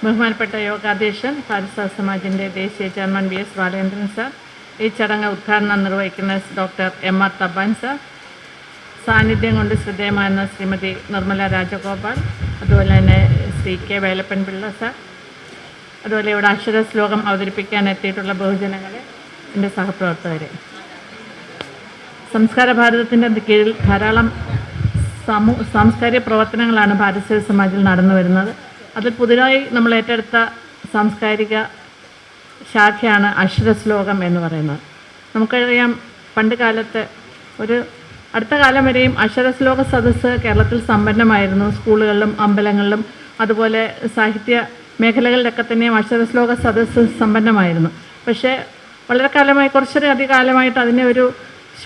ബഹുമാനപ്പെട്ട യോഗാധ്യക്ഷൻ ഭാരത സമാജിൻ്റെ ദേശീയ chairman V S Balendran sir, ഈ ചടങ്ങ് ഉദ്ഘാടനം നിർവഹിക്കുന്ന ഡോക്ടർ എം.ആർ. തമ്പാൻ സാർ, സാന്നിധ്യം കൊണ്ട് ശ്രദ്ധേയമായിരുന്ന ശ്രീമതി നിർമ്മല രാജഗോപാൽ, അതുപോലെ തന്നെ ശ്രീ കെ വേലപ്പൻ പിള്ള സാർ, അതുപോലെ ഇവിടെ അക്ഷരശ്ലോകം അവതരിപ്പിക്കാൻ എത്തിയിട്ടുള്ള ബഹുജനങ്ങളെ, എൻ്റെ സഹപ്രവർത്തകരെ. സംസ്കാര ഭാരതത്തിൻ്റെ കീഴിൽ ധാരാളം സാംസ്കാരിക പ്രവർത്തനങ്ങളാണ് ഭാരതീയ സമാജിൽ നടന്നു വരുന്നത്. അതിൽ പുതുതായി നമ്മൾ ഏറ്റെടുത്ത സാംസ്കാരിക ശാഖയാണ് അക്ഷരശ്ലോകം എന്ന് പറയുന്നത്. നമുക്കറിയാം, പണ്ട് കാലത്ത് അടുത്ത കാലം വരെയും അക്ഷരശ്ലോക സദസ്സ് കേരളത്തിൽ സമ്പന്നമായിരുന്നു. സ്കൂളുകളിലും അമ്പലങ്ങളിലും അതുപോലെ സാഹിത്യ മേഖലകളിലൊക്കെ തന്നെയും അക്ഷരശ്ലോക സദസ്സ് സമ്പന്നമായിരുന്നു. പക്ഷേ വളരെ കാലമായി, കുറച്ചധികം കാലമായിട്ട് അതിനെ ഒരു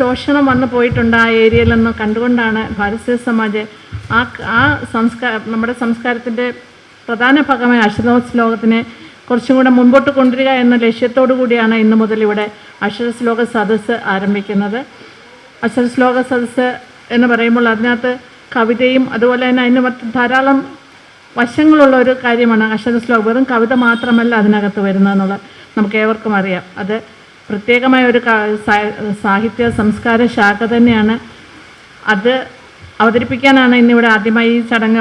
ശോഷണം വന്നു പോയിട്ടുണ്ട് ആ ഏരിയയിലെന്ന് കണ്ടുകൊണ്ടാണ് ഭാരതീയ സമാജ് നമ്മുടെ സംസ്കാരത്തിൻ്റെ പ്രധാന ഭാഗമായ അക്ഷരശ്ലോകത്തിനെ കുറച്ചും കൂടെ മുൻപോട്ട് കൊണ്ടുവരിക എന്ന ലക്ഷ്യത്തോടു കൂടിയാണ് ഇന്നു മുതൽ ഇവിടെ അക്ഷരശ്ലോക സദസ്സ് ആരംഭിക്കുന്നത്. അക്ഷരശ്ലോക സദസ്സ് എന്ന് പറയുമ്പോൾ അതിനകത്ത് കവിതയും അതുപോലെ തന്നെ അതിന് ധാരാളം വശങ്ങളുള്ള ഒരു കാര്യമാണ് അക്ഷരശ്ലോകം. വെറും കവിത മാത്രമല്ല അതിനകത്ത് വരുന്നതെന്നുള്ളത് നമുക്ക് ഏവർക്കും അറിയാം. അത് പ്രത്യേകമായ ഒരു സാഹിത്യ സംസ്കാര ശാഖ തന്നെയാണ്. അത് അവതരിപ്പിക്കാനാണ് ഇന്നിവിടെ ആദ്യമായി ഈ ചടങ്ങ്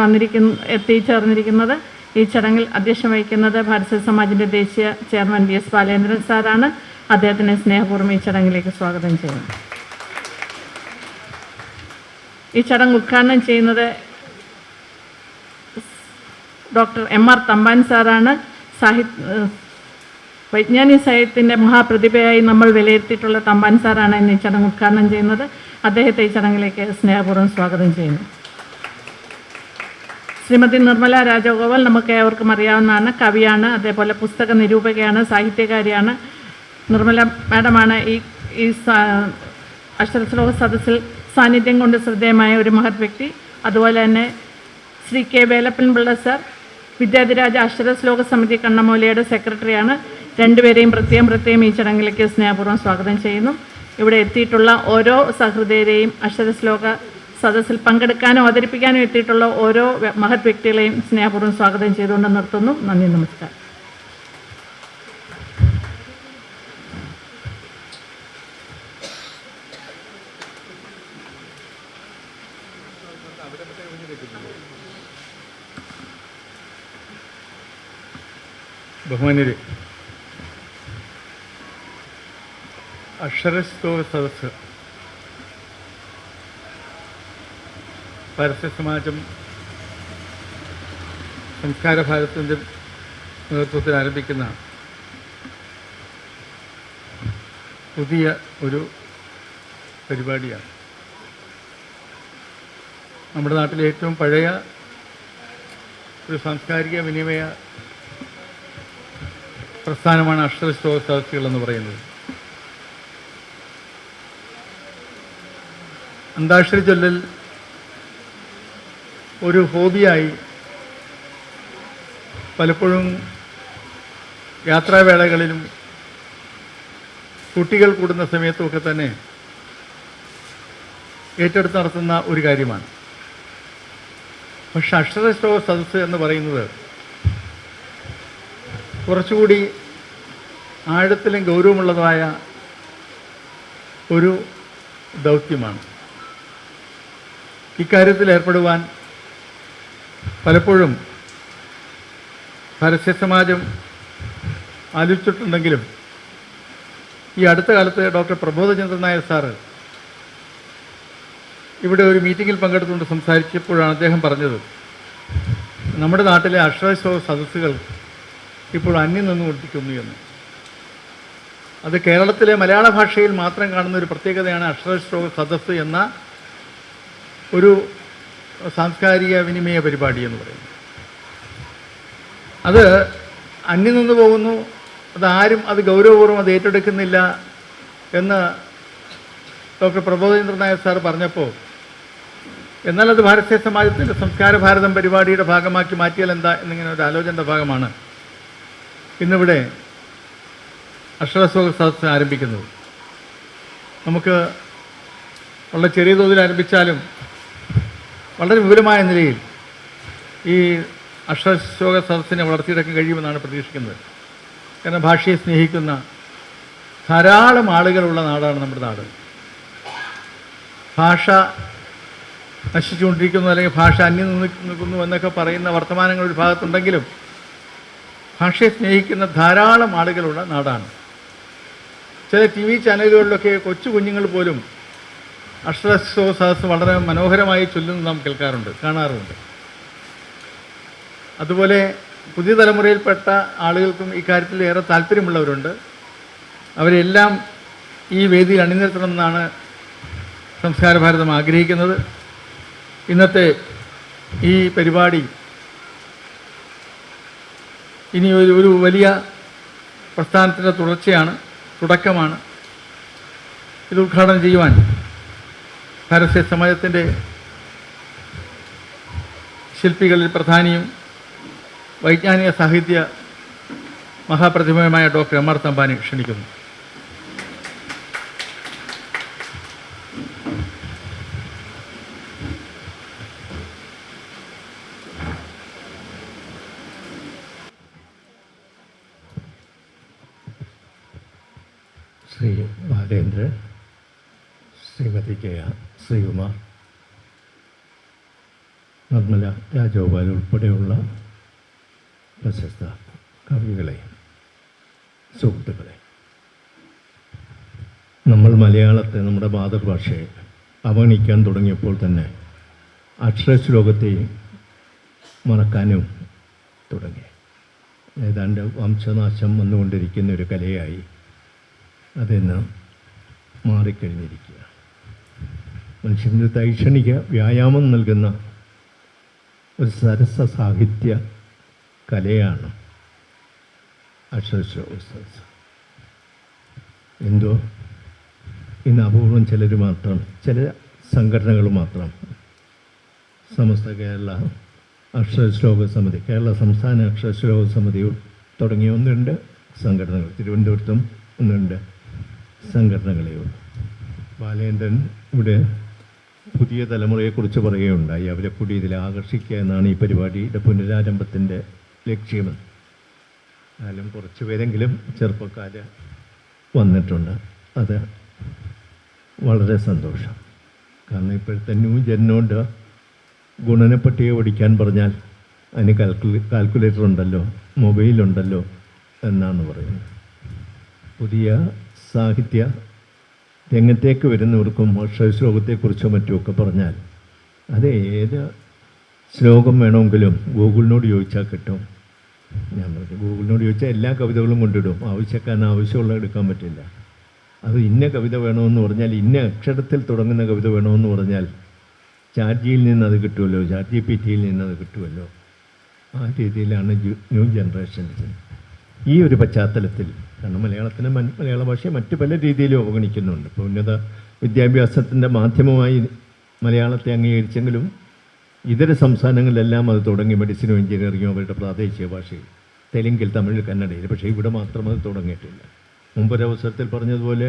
എത്തിച്ചേർന്നിരിക്കുന്നത്. ഈ ചടങ്ങിൽ അധ്യക്ഷം വഹിക്കുന്നത് ഭാരതീയ സമാജിൻ്റെ ദേശീയ ചെയർമാൻ വി എസ് ബാലേന്ദ്രൻ സാറാണ്. അദ്ദേഹത്തിനെ സ്നേഹപൂർവ്വം ഈ ചടങ്ങിലേക്ക് സ്വാഗതം ചെയ്യുന്നു. ഈ ചടങ്ങ് ഉദ്ഘാടനം ചെയ്യുന്നത് ഡോക്ടർ എം.ആർ. തമ്പാൻ സാറാണ്. വൈജ്ഞാനിക സാഹിത്യത്തിൻ്റെ മഹാപ്രതിഭയായി നമ്മൾ വിലയിരുത്തിയിട്ടുള്ള തമ്പാൻ സാറാണ് ഇന്ന് ഈ ചടങ്ങ് ഉദ്ഘാടനം ചെയ്യുന്നത്. അദ്ദേഹത്തെ ഈ ചടങ്ങിലേക്ക് സ്നേഹപൂർവ്വം സ്വാഗതം ചെയ്യുന്നു. ശ്രീമതി നിർമ്മല രാജഗോപാൽ നമുക്ക് ഏവർക്കും അറിയാവുന്നതാണ്. കവിയാണ്, അതേപോലെ പുസ്തക നിരൂപകയാണ്, സാഹിത്യകാരിയാണ്. നിർമ്മല മാഡമാണ് ഈ അക്ഷരശ്ലോക സദസ്സിൽ സാന്നിധ്യം കൊണ്ട് ശ്രദ്ധേയമായ ഒരു മഹത് വ്യക്തി. അതുപോലെ തന്നെ ശ്രീ കെ വേലപ്പൻ പിള്ള സാർ വിദ്യാധിരാജ അക്ഷരശ്ലോക സമിതി കണ്ണമൂലയുടെ സെക്രട്ടറിയാണ്. രണ്ടുപേരെയും പ്രത്യേകം ഈ ചടങ്ങിലേക്ക് സ്നേഹപൂർവ്വം സ്വാഗതം ചെയ്യുന്നു. ഇവിടെ എത്തിയിട്ടുള്ള ഓരോ സഹൃദയരെയും, അക്ഷരശ്ലോക സദസ്സിൽ പങ്കെടുക്കാനോ അവതരിപ്പിക്കാനോ എത്തിയിട്ടുള്ള ഓരോ മഹത് വ്യക്തികളെയും സ്നേഹപൂർവ്വം സ്വാഗതം ചെയ്തുകൊണ്ട് നിർത്തുന്നു. നന്ദി, നമസ്കാരം. ബഹുമാന്യരെ, അക്ഷരശ്ലോക സദസ്സ് ഭാരതീയ സമാജം സംസ്കാര ഭാരതത്തിൻ്റെ നേതൃത്വത്തിൽ ആരംഭിക്കുന്ന പുതിയ ഒരു പരിപാടിയാണ്. നമ്മുടെ നാട്ടിലെ ഏറ്റവും പഴയ ഒരു സാംസ്കാരിക വിനിമയ പ്രസ്ഥാനമാണ് അക്ഷരശ്ലോക സദസ്സുകൾ എന്ന് പറയുന്നത്. അന്താക്ഷരി ചൊല്ലൽ ഒരു ഹോബിയായി പലപ്പോഴും യാത്രാവേളകളിലും കുട്ടികൾ കൂടുന്ന സമയത്തുമൊക്കെ തന്നെ ഏറ്റെടുത്ത് നടത്തുന്ന ഒരു കാര്യമാണ്. പക്ഷെ അക്ഷരശ്ലോക സദസ്സ് എന്ന് പറയുന്നത് കുറച്ചുകൂടി ആഴത്തിലും ഗൗരവമുള്ളതായ ഒരു ദൗത്യമാണ്. ഇക്കാര്യത്തിൽ ഏർപ്പെടുവാൻ പലപ്പോഴും ഭാരതീയ സമാജം ആലോചിച്ചിട്ടുണ്ടെങ്കിലും ഈ അടുത്ത കാലത്ത് ഡോക്ടർ പ്രബോധചന്ദ്രൻ നായർ സാറ് ഇവിടെ ഒരു മീറ്റിങ്ങിൽ പങ്കെടുത്തുകൊണ്ട് സംസാരിച്ചപ്പോഴാണ് അദ്ദേഹം പറഞ്ഞത്, നമ്മുടെ നാട്ടിലെ അക്ഷരശ്ലോക സദസ്സുകൾ ഇപ്പോൾ അന്യം നിന്നുകൊണ്ടിരിക്കുന്നു എന്ന്. അത് കേരളത്തിലെ മലയാള ഭാഷയിൽ മാത്രം കാണുന്ന ഒരു പ്രത്യേകതയാണ് അക്ഷരശ്ലോക സദസ്സ് എന്ന ഒരു സാംസ്കാരിക വിനിമയ പരിപാടി എന്ന് പറയുന്നത്. അത് അന്യം നിന്ന് പോകുന്നു, അതാരും അത് ഗൗരവപൂർവ്വം അത് ഏറ്റെടുക്കുന്നില്ല എന്ന് ഡോക്ടർ പ്രബോധചന്ദ്രൻ നായർ സാർ പറഞ്ഞപ്പോൾ, എന്നാൽ അത് ഭാരതീയ സമാജത്തിൻ്റെ സംസ്കാര ഭാരതം പരിപാടിയുടെ ഭാഗമാക്കി മാറ്റിയാൽ എന്താ എന്നിങ്ങനെ ഒരു ആലോചനയുടെ ഭാഗമാണ് ഇന്നിവിടെ അക്ഷരശ്ലോക സദസ്സ് ആരംഭിക്കുന്നത്. നമുക്ക് വളരെ ചെറിയ തോതിൽ ആരംഭിച്ചാലും വളരെ വിപുലമായ നിലയിൽ ഈ അക്ഷരശ്ലോക സദസ്സിനെ വളർത്തിയെടുക്കാൻ കഴിയുമെന്നാണ് പ്രതീക്ഷിക്കുന്നത്. കാരണം ഭാഷയെ സ്നേഹിക്കുന്ന ധാരാളം ആളുകളുള്ള നാടാണ് നമ്മുടെ നാട്. ഭാഷ നശിച്ചുകൊണ്ടിരിക്കുന്നു അല്ലെങ്കിൽ ഭാഷ അന്യം നിൽക്കുന്നു എന്നൊക്കെ പറയുന്ന വർത്തമാനങ്ങൾ ഒരു ഭാഗത്തുണ്ടെങ്കിലും ഭാഷയെ സ്നേഹിക്കുന്ന ധാരാളം ആളുകളുള്ള നാടാണ്. ചില TV ചാനലുകളിലൊക്കെ കൊച്ചു കുഞ്ഞുങ്ങൾ പോലും അക്ഷരശ്ലോക സദസ്സ് വളരെ മനോഹരമായി ചൊല്ലുന്നത് നാം കാണാറുണ്ട്. അതുപോലെ പുതിയ തലമുറയിൽപ്പെട്ട ആളുകൾക്കും ഇക്കാര്യത്തിൽ ഏറെ താല്പര്യമുള്ളവരുണ്ട്. അവരെല്ലാം ഈ വേദിയിൽ അണിനിരത്തണമെന്നാണ് സംസ്കാര ഭാരതം ആഗ്രഹിക്കുന്നത്. ഇന്നത്തെ ഈ പരിപാടി ഇനി ഒരു വലിയ പ്രസ്ഥാനത്തിൻ്റെ തുടക്കമാണ്. ഇത് ഉദ്ഘാടനം ചെയ്യുവാൻ ഭാരതീയ സമാജത്തിൻ്റെ ശില്പികളിൽ പ്രധാനിയും വൈജ്ഞാനിക സാഹിത്യ മഹാപ്രതിഭയുമായ ഡോക്ടർ എം ആർ തമ്പാനെ ക്ഷണിക്കുന്നു. ശ്രീ ബാലേന്ദ്രൻ, ശ്രീമതി കെ ആർ ശ്രീകുമാർ, നിർമ്മല രാജഗോപാൽ ഉൾപ്പെടെയുള്ള പ്രശസ്ത കവികളെ, സുഹൃത്തുക്കളെ, നമ്മൾ മലയാളത്തെ, നമ്മുടെ മാതൃഭാഷയെ അവഗണിക്കാൻ തുടങ്ങിയപ്പോൾ തന്നെ അക്ഷരശ്ലോകത്തെ മറക്കാനും തുടങ്ങി. ഏതാണ്ട് വംശനാശം വന്നുകൊണ്ടിരിക്കുന്ന ഒരു കലയായി അതിന്ന് മാറിക്കഴിഞ്ഞിരിക്കുക. മനുഷ്യൻ്റെ ദൈക്ഷണിക വ്യായാമം നൽകുന്ന ഒരു സരസ സാഹിത്യ കലയാണ് അക്ഷരശ്ലോക സദസ്സ്. എന്തോ ഇന്ന് അപൂർവം ചിലർ മാത്രം, ചില സംഘടനകൾ മാത്രം, സമസ്ത കേരള അക്ഷരശ്ലോക സമിതി, കേരള സംസ്ഥാന അക്ഷരശ്ലോക സമിതി തുടങ്ങിയ 1-2 സംഘടനകൾ, തിരുവനന്തപുരത്തും 1-2 സംഘടനകളേ ഉള്ളൂ. ബാലേന്ദ്രൻ ഇവിടെ പുതിയ തലമുറയെക്കുറിച്ച് പറയുകയുണ്ടായി. അവരെ കൂടി ഇതിൽ ആകർഷിക്കുക എന്നാണ് ഈ പരിപാടിയുടെ പുനരാരംഭത്തിൻ്റെ ലക്ഷ്യമെന്ന്. എന്നാലും കുറച്ച് പേരെങ്കിലും ചെറുപ്പക്കാർ വന്നിട്ടുണ്ട്. അത് വളരെ സന്തോഷം. കാരണം ഇപ്പോഴത്തെ ന്യൂ ജനോട് ഗുണനപ്പട്ടിക പഠിക്കാൻ പറഞ്ഞാൽ അതിന് കാൽക്കുലേറ്റർ ഉണ്ടല്ലോ, മൊബൈലുണ്ടല്ലോ എന്നാണ് പറയുന്നത്. പുതിയ സാഹിത്യ രംഗത്തേക്ക് വരുന്നവർക്കും അക്ഷരശ്ലോകത്തെക്കുറിച്ചോ മറ്റുമൊക്കെ പറഞ്ഞാൽ അത് ഏത് ശ്ലോകം വേണമെങ്കിലും ഗൂഗിളിനോട് ചോദിച്ചാൽ കിട്ടും. ഞാൻ പറഞ്ഞു, ഗൂഗിളിനോട് ചോദിച്ചാൽ എല്ലാ കവിതകളും കൊണ്ടിടും. ആവശ്യക്കാരന് ആവശ്യമുള്ള എടുക്കാൻ പറ്റില്ല. അത് ഇന്ന കവിത വേണമെന്ന് പറഞ്ഞാൽ, ഇന്ന അക്ഷരത്തിൽ തുടങ്ങുന്ന കവിത വേണമെന്ന് പറഞ്ഞാൽ ചാറ്റ് നിന്ന് അത് കിട്ടുമല്ലോ, ചാറ്റ് GPT നിന്ന് അത് കിട്ടുമല്ലോ. ആ രീതിയിലാണ് ന്യൂ ജനറേഷൻ. ഈ ഒരു പശ്ചാത്തലത്തിൽ, കാരണം മലയാള ഭാഷയെ മറ്റ് പല രീതിയിലും അവഗണിക്കുന്നുണ്ട്. ഇപ്പോൾ ഉന്നത വിദ്യാഭ്യാസത്തിൻ്റെ മാധ്യമമായി മലയാളത്തെ അംഗീകരിച്ചെങ്കിലും ഇതര സംസ്ഥാനങ്ങളിലെല്ലാം അത് തുടങ്ങി. മെഡിസിനും എഞ്ചിനീയറിങ്ങും അവരുടെ പ്രാദേശിക ഭാഷയിൽ, തെലുങ്കിൽ, തമിഴ്, കന്നഡയിൽ. പക്ഷേ ഇവിടെ മാത്രം അത് തുടങ്ങിയിട്ടില്ല. മുമ്പൊരവസരത്തിൽ പറഞ്ഞതുപോലെ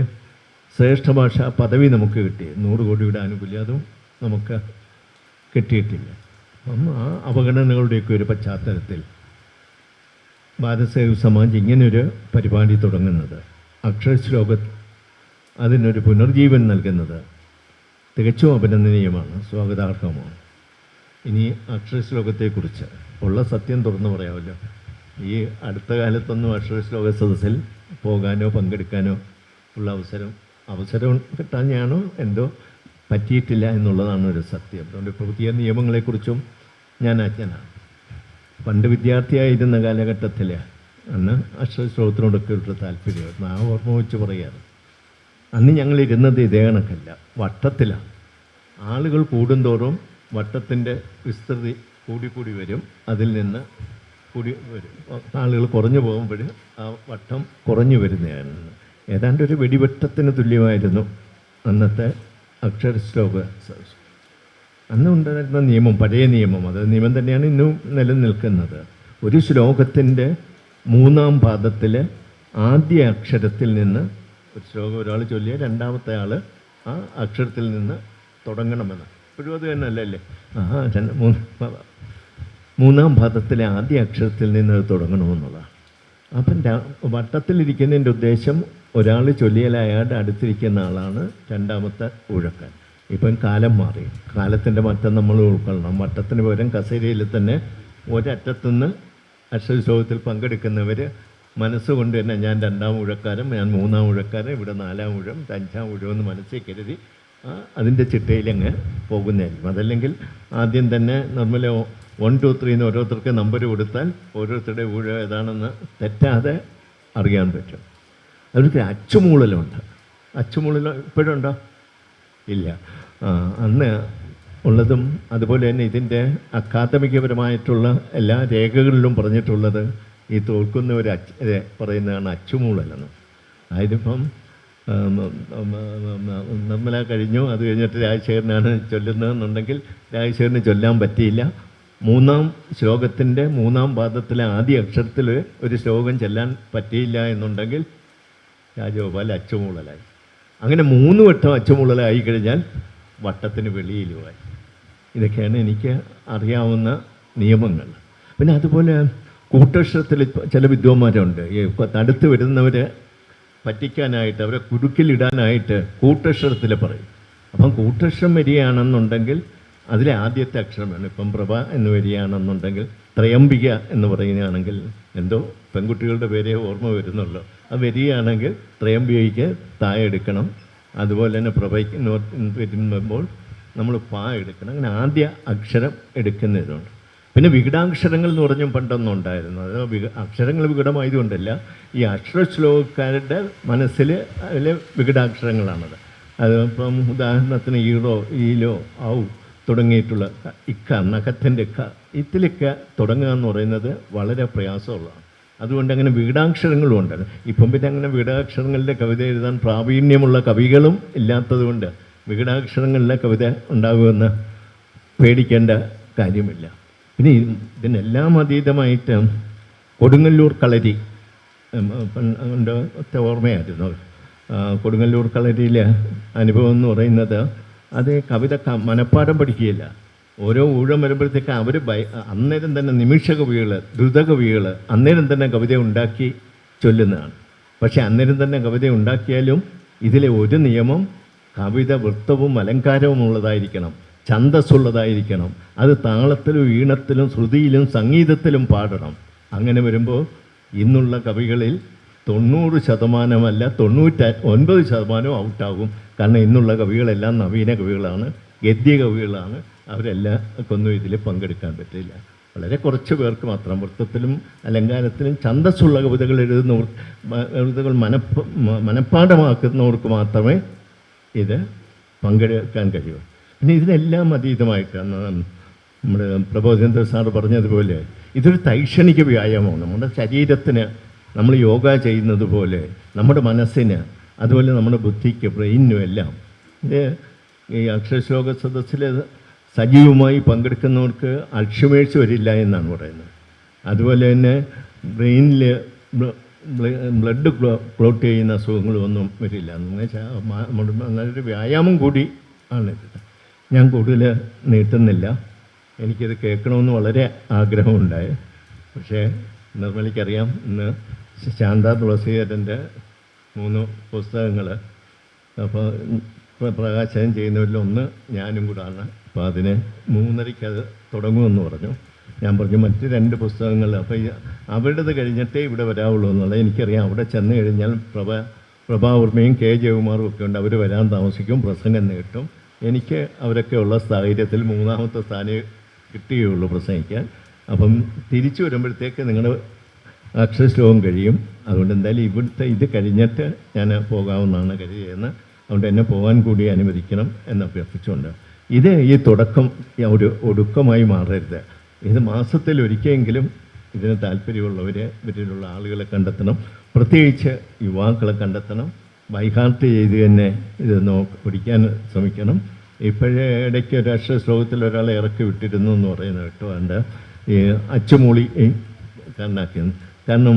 ശ്രേഷ്ഠ ഭാഷ പദവി നമുക്ക് കിട്ടി, 100 കോടിയുടെ ആനുകൂല്യം അതും നമുക്ക് കിട്ടിയിട്ടില്ല. അപ്പം ആ അവഗണനകളുടെയൊക്കെ ഒരു പശ്ചാത്തലത്തിൽ ഭാരതസേവ സമാജ് ഇങ്ങനൊരു പരിപാടി തുടങ്ങുന്നത്, അക്ഷരശ്ലോക അതിനൊരു പുനർജീവൻ നൽകുന്നത് തികച്ചും അഭിനന്ദനീയമാണ്, സ്വാഗതാർഹമാണ്. ഇനി അക്ഷരശ്ലോകത്തെക്കുറിച്ച് ഉള്ള സത്യം തുറന്നു പറയാമല്ലോ. ഈ അടുത്ത കാലത്തൊന്നും അക്ഷരശ്ലോക സദസ്സിൽ പോകാനോ പങ്കെടുക്കാനോ ഉള്ള അവസരം കിട്ടാഞ്ഞാണോ എന്തോ പറ്റിയിട്ടില്ല എന്നുള്ളതാണ് ഒരു സത്യം. അതുകൊണ്ട് പുതിയ നിയമങ്ങളെക്കുറിച്ചും ഞാൻ അജ്ഞനാണ്. പണ്ട് വിദ്യാർത്ഥിയായിരുന്ന കാലഘട്ടത്തിൽ അന്ന് അക്ഷരശ്ലോകത്തിനോടൊക്കെ ഒരു താല്പര്യമായിരുന്നു. ആ ഓർമ്മ വെച്ച് പറയാറ്. അന്ന് ഞങ്ങളിരുന്നത് ഇതേ കണക്കല്ല, വട്ടത്തിലാണ്. ആളുകൾ കൂടുന്തോറും വട്ടത്തിൻ്റെ വിസ്തൃതി കൂടിക്കൂടി വരും. അതിൽ നിന്ന് കൂടി വരും. ആളുകൾ കുറഞ്ഞു പോകുമ്പോൾ ആ വട്ടം കുറഞ്ഞു വരുന്നതാണ്. ഏതാണ്ട് ഒരു വെടിവെട്ടത്തിന് തുല്യമായിരുന്നു അന്നത്തെ അക്ഷരശ്ലോക സദസ്സ്. അന്ന് ഉണ്ടായിരുന്ന നിയമം, പഴയ നിയമം, അത് നിയമം തന്നെയാണ് ഇന്നും നിലനിൽക്കുന്നത്. ഒരു ശ്ലോകത്തിൻ്റെ 3-ാം പാദത്തിൽ ആദ്യ അക്ഷരത്തിൽ നിന്ന് ഒരു ശ്ലോകം ഒരാൾ ചൊല്ലിയ രണ്ടാമത്തെ ആൾ ആ അക്ഷരത്തിൽ നിന്ന് തുടങ്ങണമെന്ന്. ഇപ്പോഴും അത് തന്നെ അല്ലേ? മൂന്നാം പാദത്തിലെ ആദ്യ അക്ഷരത്തിൽ നിന്ന് തുടങ്ങണമെന്നുള്ളതാണ്. അപ്പം വട്ടത്തിലിരിക്കുന്നതിൻ്റെ ഉദ്ദേശം ഒരാൾ ചൊല്ലിയാൽ അയാളുടെ അടുത്തിരിക്കുന്ന ആളാണ് രണ്ടാമത്തെ ഊഴക്കാൻ. ഇപ്പം കാലം മാറി, കാലത്തിൻ്റെ മാറ്റം നമ്മൾ ഉൾക്കൊള്ളണം. വട്ടത്തിന് പകരം കസേരയിൽ തന്നെ ഒരറ്റത്തുനിന്ന് അക്ഷരശ്ലോകത്തിൽ പങ്കെടുക്കുന്നവർ മനസ്സുകൊണ്ട് തന്നെ ഞാൻ രണ്ടാം ഊഴക്കാരൻ, ഞാൻ മൂന്നാം ഊഴക്കാരൻ, ഇവിടെ നാലാം ഊഴം, അഞ്ചാം ഊഴമെന്ന് മനസ്സിൽ കരുതി അതിൻ്റെ ചിട്ടയിലങ്ങ് പോകുന്നതായിരിക്കും. അതല്ലെങ്കിൽ ആദ്യം തന്നെ നമ്മൾ 1, 2, 3 എന്ന് ഓരോരുത്തർക്ക് നമ്പർ കൊടുത്താൽ ഓരോരുത്തരുടെ ഊഴം ഏതാണെന്ന് തെറ്റാതെ അറിയാൻ പറ്റും. അതൊക്കെ അച്ചുമൂളലുണ്ട്. അച്ചുമൂളൽ ഇപ്പോഴുണ്ടോ? ഇല്ല. അന്ന് ഉള്ളതും അതുപോലെ തന്നെ ഇതിൻ്റെ അക്കാദമികപരമായിട്ടുള്ള എല്ലാ രേഖകളിലും പറഞ്ഞിട്ടുള്ളത് ഈ തോൽക്കുന്നവർ പറയുന്നതാണ് അച്ചുമൂളലെന്ന്. ആയതിപ്പം നിർമ്മല കഴിഞ്ഞു, അത് കഴിഞ്ഞിട്ട് രാജശേഖരനാണ് ചൊല്ലുന്നതെന്നുണ്ടെങ്കിൽ രാജശേഖരന് ചൊല്ലാൻ പറ്റിയില്ല. മൂന്നാം ശ്ലോകത്തിൻ്റെ മൂന്നാം പാദത്തിലെ ആദ്യ അക്ഷരത്തിൽ ഒരു ശ്ലോകം ചെല്ലാൻ പറ്റിയില്ല എന്നുണ്ടെങ്കിൽ രാജഗോപാൽ അച്ചുമൂളലായി. അങ്ങനെ 3 വട്ടം അച്ചുമൂളലായി കഴിഞ്ഞാൽ വട്ടത്തിന് വെളിയിലുമായി. ഇതൊക്കെയാണ് എനിക്ക് അറിയാവുന്ന നിയമങ്ങൾ. പിന്നെ അതുപോലെ കൂട്ടക്ഷരത്തിൽ ചില വിദ്വാന്മാരുണ്ട്. ഈ അടുത്ത് വരുന്നവർ പറ്റിക്കാനായിട്ട്, അവരെ കുടുക്കിലിടാനായിട്ട് കൂട്ടക്ഷരത്തിൽ പറയും. അപ്പം കൂട്ടക്ഷരം വരികയാണെന്നുണ്ടെങ്കിൽ അതിലെ ആദ്യത്തെ അക്ഷരമാണ്. ഇപ്പം പ്രഭ എന്ന് വരികയാണെന്നുണ്ടെങ്കിൽ ത്രയംബിക എന്ന് പറയുകയാണെങ്കിൽ, എന്തോ പെൺകുട്ടികളുടെ പേരേ ഓർമ്മ വരുന്നുള്ളൂ, അത് വരികയാണെങ്കിൽ ത്രയംബികയ്ക്ക് താഴെ എടുക്കണം. അതുപോലെ തന്നെ പ്രഭയ്ക്ക് വരുമ്പോൾ നമ്മൾ പാ എടുക്കണം. അങ്ങനെ ആദ്യ അക്ഷരം എടുക്കുന്നതുണ്ട്. പിന്നെ വികടാക്ഷരങ്ങൾ എന്ന് പറഞ്ഞും പണ്ടൊന്നും ഉണ്ടായിരുന്നു. അത് അക്ഷരങ്ങൾ വികടമായതുകൊണ്ടല്ല, ഈ അക്ഷരശ്ലോകക്കാരുടെ മനസ്സിൽ അതിലെ വികടാക്ഷരങ്ങളാണത്. അത് ഇപ്പം ഉദാഹരണത്തിന് ഈറോ, ഈലോ, ഔ തുടങ്ങിയിട്ടുള്ള ഇക്ക, നഖത്തിൻ്റെ ഇക്ക, ഇതിലൊക്കെ തുടങ്ങുക എന്ന് പറയുന്നത് വളരെ പ്രയാസമുള്ളതാണ്. അതുകൊണ്ട് അങ്ങനെ വികടാക്ഷരങ്ങളും ഉണ്ട്. ഇപ്പം പിന്നെ അങ്ങനെ വികടാക്ഷരങ്ങളിലെ കവിത എഴുതാൻ പ്രാവീണ്യമുള്ള കവികളും ഇല്ലാത്തതുകൊണ്ട് വികടാക്ഷരങ്ങളിലെ കവിത ഉണ്ടാകുമെന്ന് പേടിക്കേണ്ട കാര്യമില്ല. പിന്നെ ഇതിനെല്ലാം അതീതമായിട്ട് കൊടുങ്ങല്ലൂർ കളരി എൻ്റെ ഓർമ്മയായിരുന്നു. കൊടുങ്ങല്ലൂർ കളരിയിലെ അനുഭവം എന്ന് പറയുന്നത്, അത് കവിത മനപ്പാഠം പഠിക്കുകയില്ല. ഓരോ ഊഴം വരുമ്പോഴത്തേക്ക് അവർ അന്നേരം തന്നെ നിമിഷ കവികൾ, ദ്രുതകവികൾ അന്നേരം തന്നെ കവിത ഉണ്ടാക്കി ചൊല്ലുന്നതാണ്. പക്ഷേ അന്നേരം തന്നെ കവിത ഉണ്ടാക്കിയാലും ഇതിലെ ഒരു നിയമം, കവിത വൃത്തവും അലങ്കാരവും ഉള്ളതായിരിക്കണം, ഛന്ദസ്സുള്ളതായിരിക്കണം. അത് താളത്തിലും ഈണത്തിലും ശ്രുതിയിലും സംഗീതത്തിലും പാടണം. അങ്ങനെ വരുമ്പോൾ ഇന്നുള്ള കവികളിൽ 90% 99% ഔട്ടാകും. കാരണം ഇന്നുള്ള കവികളെല്ലാം നവീന കവികളാണ്, ഗദ്യ കവികളാണ്. അവരെല്ലാവർക്കൊന്നും ഇതിൽ പങ്കെടുക്കാൻ പറ്റില്ല. വളരെ കുറച്ച് പേർക്ക് മാത്രം വൃത്തത്തിലും അലങ്കാരത്തിലും ഛന്ദസ്സുള്ള കവിതകൾ എഴുതുന്നവർ, കവിതകൾ മനഃപ്പാഠമാക്കുന്നവർക്ക് മാത്രമേ ഇത് പങ്കെടുക്കാൻ കഴിയൂ. പിന്നെ ഇതിനെല്ലാം അതീതമായിട്ടാണ് നമ്മുടെ പ്രബോധേന്ദ്ര സാർ പറഞ്ഞതുപോലെ ഇതൊരു തൈക്ഷണിക വ്യായാമമാണ്. നമ്മുടെ ശരീരത്തിന് നമ്മൾ യോഗ ചെയ്യുന്നത് പോലെ നമ്മുടെ മനസ്സിന്, അതുപോലെ നമ്മുടെ ബുദ്ധിക്ക്, ബ്രെയിനിനും എല്ലാം ഇത് ഈ അക്ഷരശ്ലോക സദസ്സിൽ സജീവമായി പങ്കെടുക്കുന്നവർക്ക് അൾഷിമേഴ്സ് വരില്ല എന്നാണ് പറയുന്നത്. അതുപോലെ തന്നെ ബ്രെയിനിൽ ബ്ലഡ് ക്ലോട്ട് ചെയ്യുന്ന അസുഖങ്ങളൊന്നും വരില്ല. നല്ലൊരു വ്യായാമം കൂടി ആണിത്. ഞാൻ കൂടുതൽ നീട്ടുന്നില്ല. എനിക്കിത് കേൾക്കണമെന്ന് വളരെ ആഗ്രഹമുണ്ടായി. പക്ഷേ നിർമ്മലിക്കറിയാം, ഇന്ന് ശാന്ത തുളസീധരൻ്റെ 3 പുസ്തകങ്ങൾ അപ്പോൾ പ്രകാശനം ചെയ്യുന്നവരിലൊന്ന് ഞാനും കൂടാണ്. അപ്പോൾ അതിന് 3:30 അത് തുടങ്ങുമെന്ന് പറഞ്ഞു. ഞാൻ പറഞ്ഞു മറ്റ് 2 പുസ്തകങ്ങൾ അപ്പോൾ അവരുടേത് കഴിഞ്ഞിട്ടേ ഇവിടെ വരാവുള്ളൂ എന്നുള്ളത് എനിക്കറിയാം. അവിടെ ചെന്ന് കഴിഞ്ഞാൽ പ്രഭാവർമ്മയും കെ ജയകുമാറും ഒക്കെ ഉണ്ട്. അവർ വരാൻ താമസിക്കും, പ്രസംഗം നീട്ടും. എനിക്ക് അവരൊക്കെ ഉള്ള സാഹചര്യത്തിൽ 3ാമത്തെ സ്ഥാനം കിട്ടുകയുള്ളൂ പ്രസംഗിക്കാൻ. അപ്പം തിരിച്ചു വരുമ്പോഴത്തേക്ക് നിങ്ങളുടെ അക്ഷരശ്ലോകം കഴിയും. അതുകൊണ്ട് എന്തായാലും ഇവിടുത്തെ ഇത് കഴിഞ്ഞിട്ട് ഞാൻ പോകാവുന്നതാണ് കരുതിയെന്ന്. അതുകൊണ്ട് എന്നെ പോകാൻ കൂടി അനുവദിക്കണം എന്ന് അഭ്യർത്ഥിച്ചുകൊണ്ട്, ഇത് ഈ തുടക്കം ഒരു ഒടുക്കമായി മാറരുത്. ഇത് മാസത്തിലൊരിക്കലെങ്കിലും ഇതിന് താല്പര്യമുള്ളവർ, ഇവരിലുള്ള ആളുകളെ കണ്ടെത്തണം. പ്രത്യേകിച്ച് യുവാക്കളെ കണ്ടെത്തണം. ബൈഹാർട്ട് ചെയ്ത് തന്നെ ഇത് പഠിക്കാൻ ശ്രമിക്കണം. ഇപ്പോഴേ ഇടയ്ക്ക് ഒരു അക്ഷരശ്ലോകത്തിൽ ഒരാളെ ഇറക്കി വിട്ടിരുന്നു എന്ന് പറയുന്നത് കേട്ടോ. എൻ്റെ ഈ അച്ചുമൂളി കാരണമാക്കിയത്. കാരണം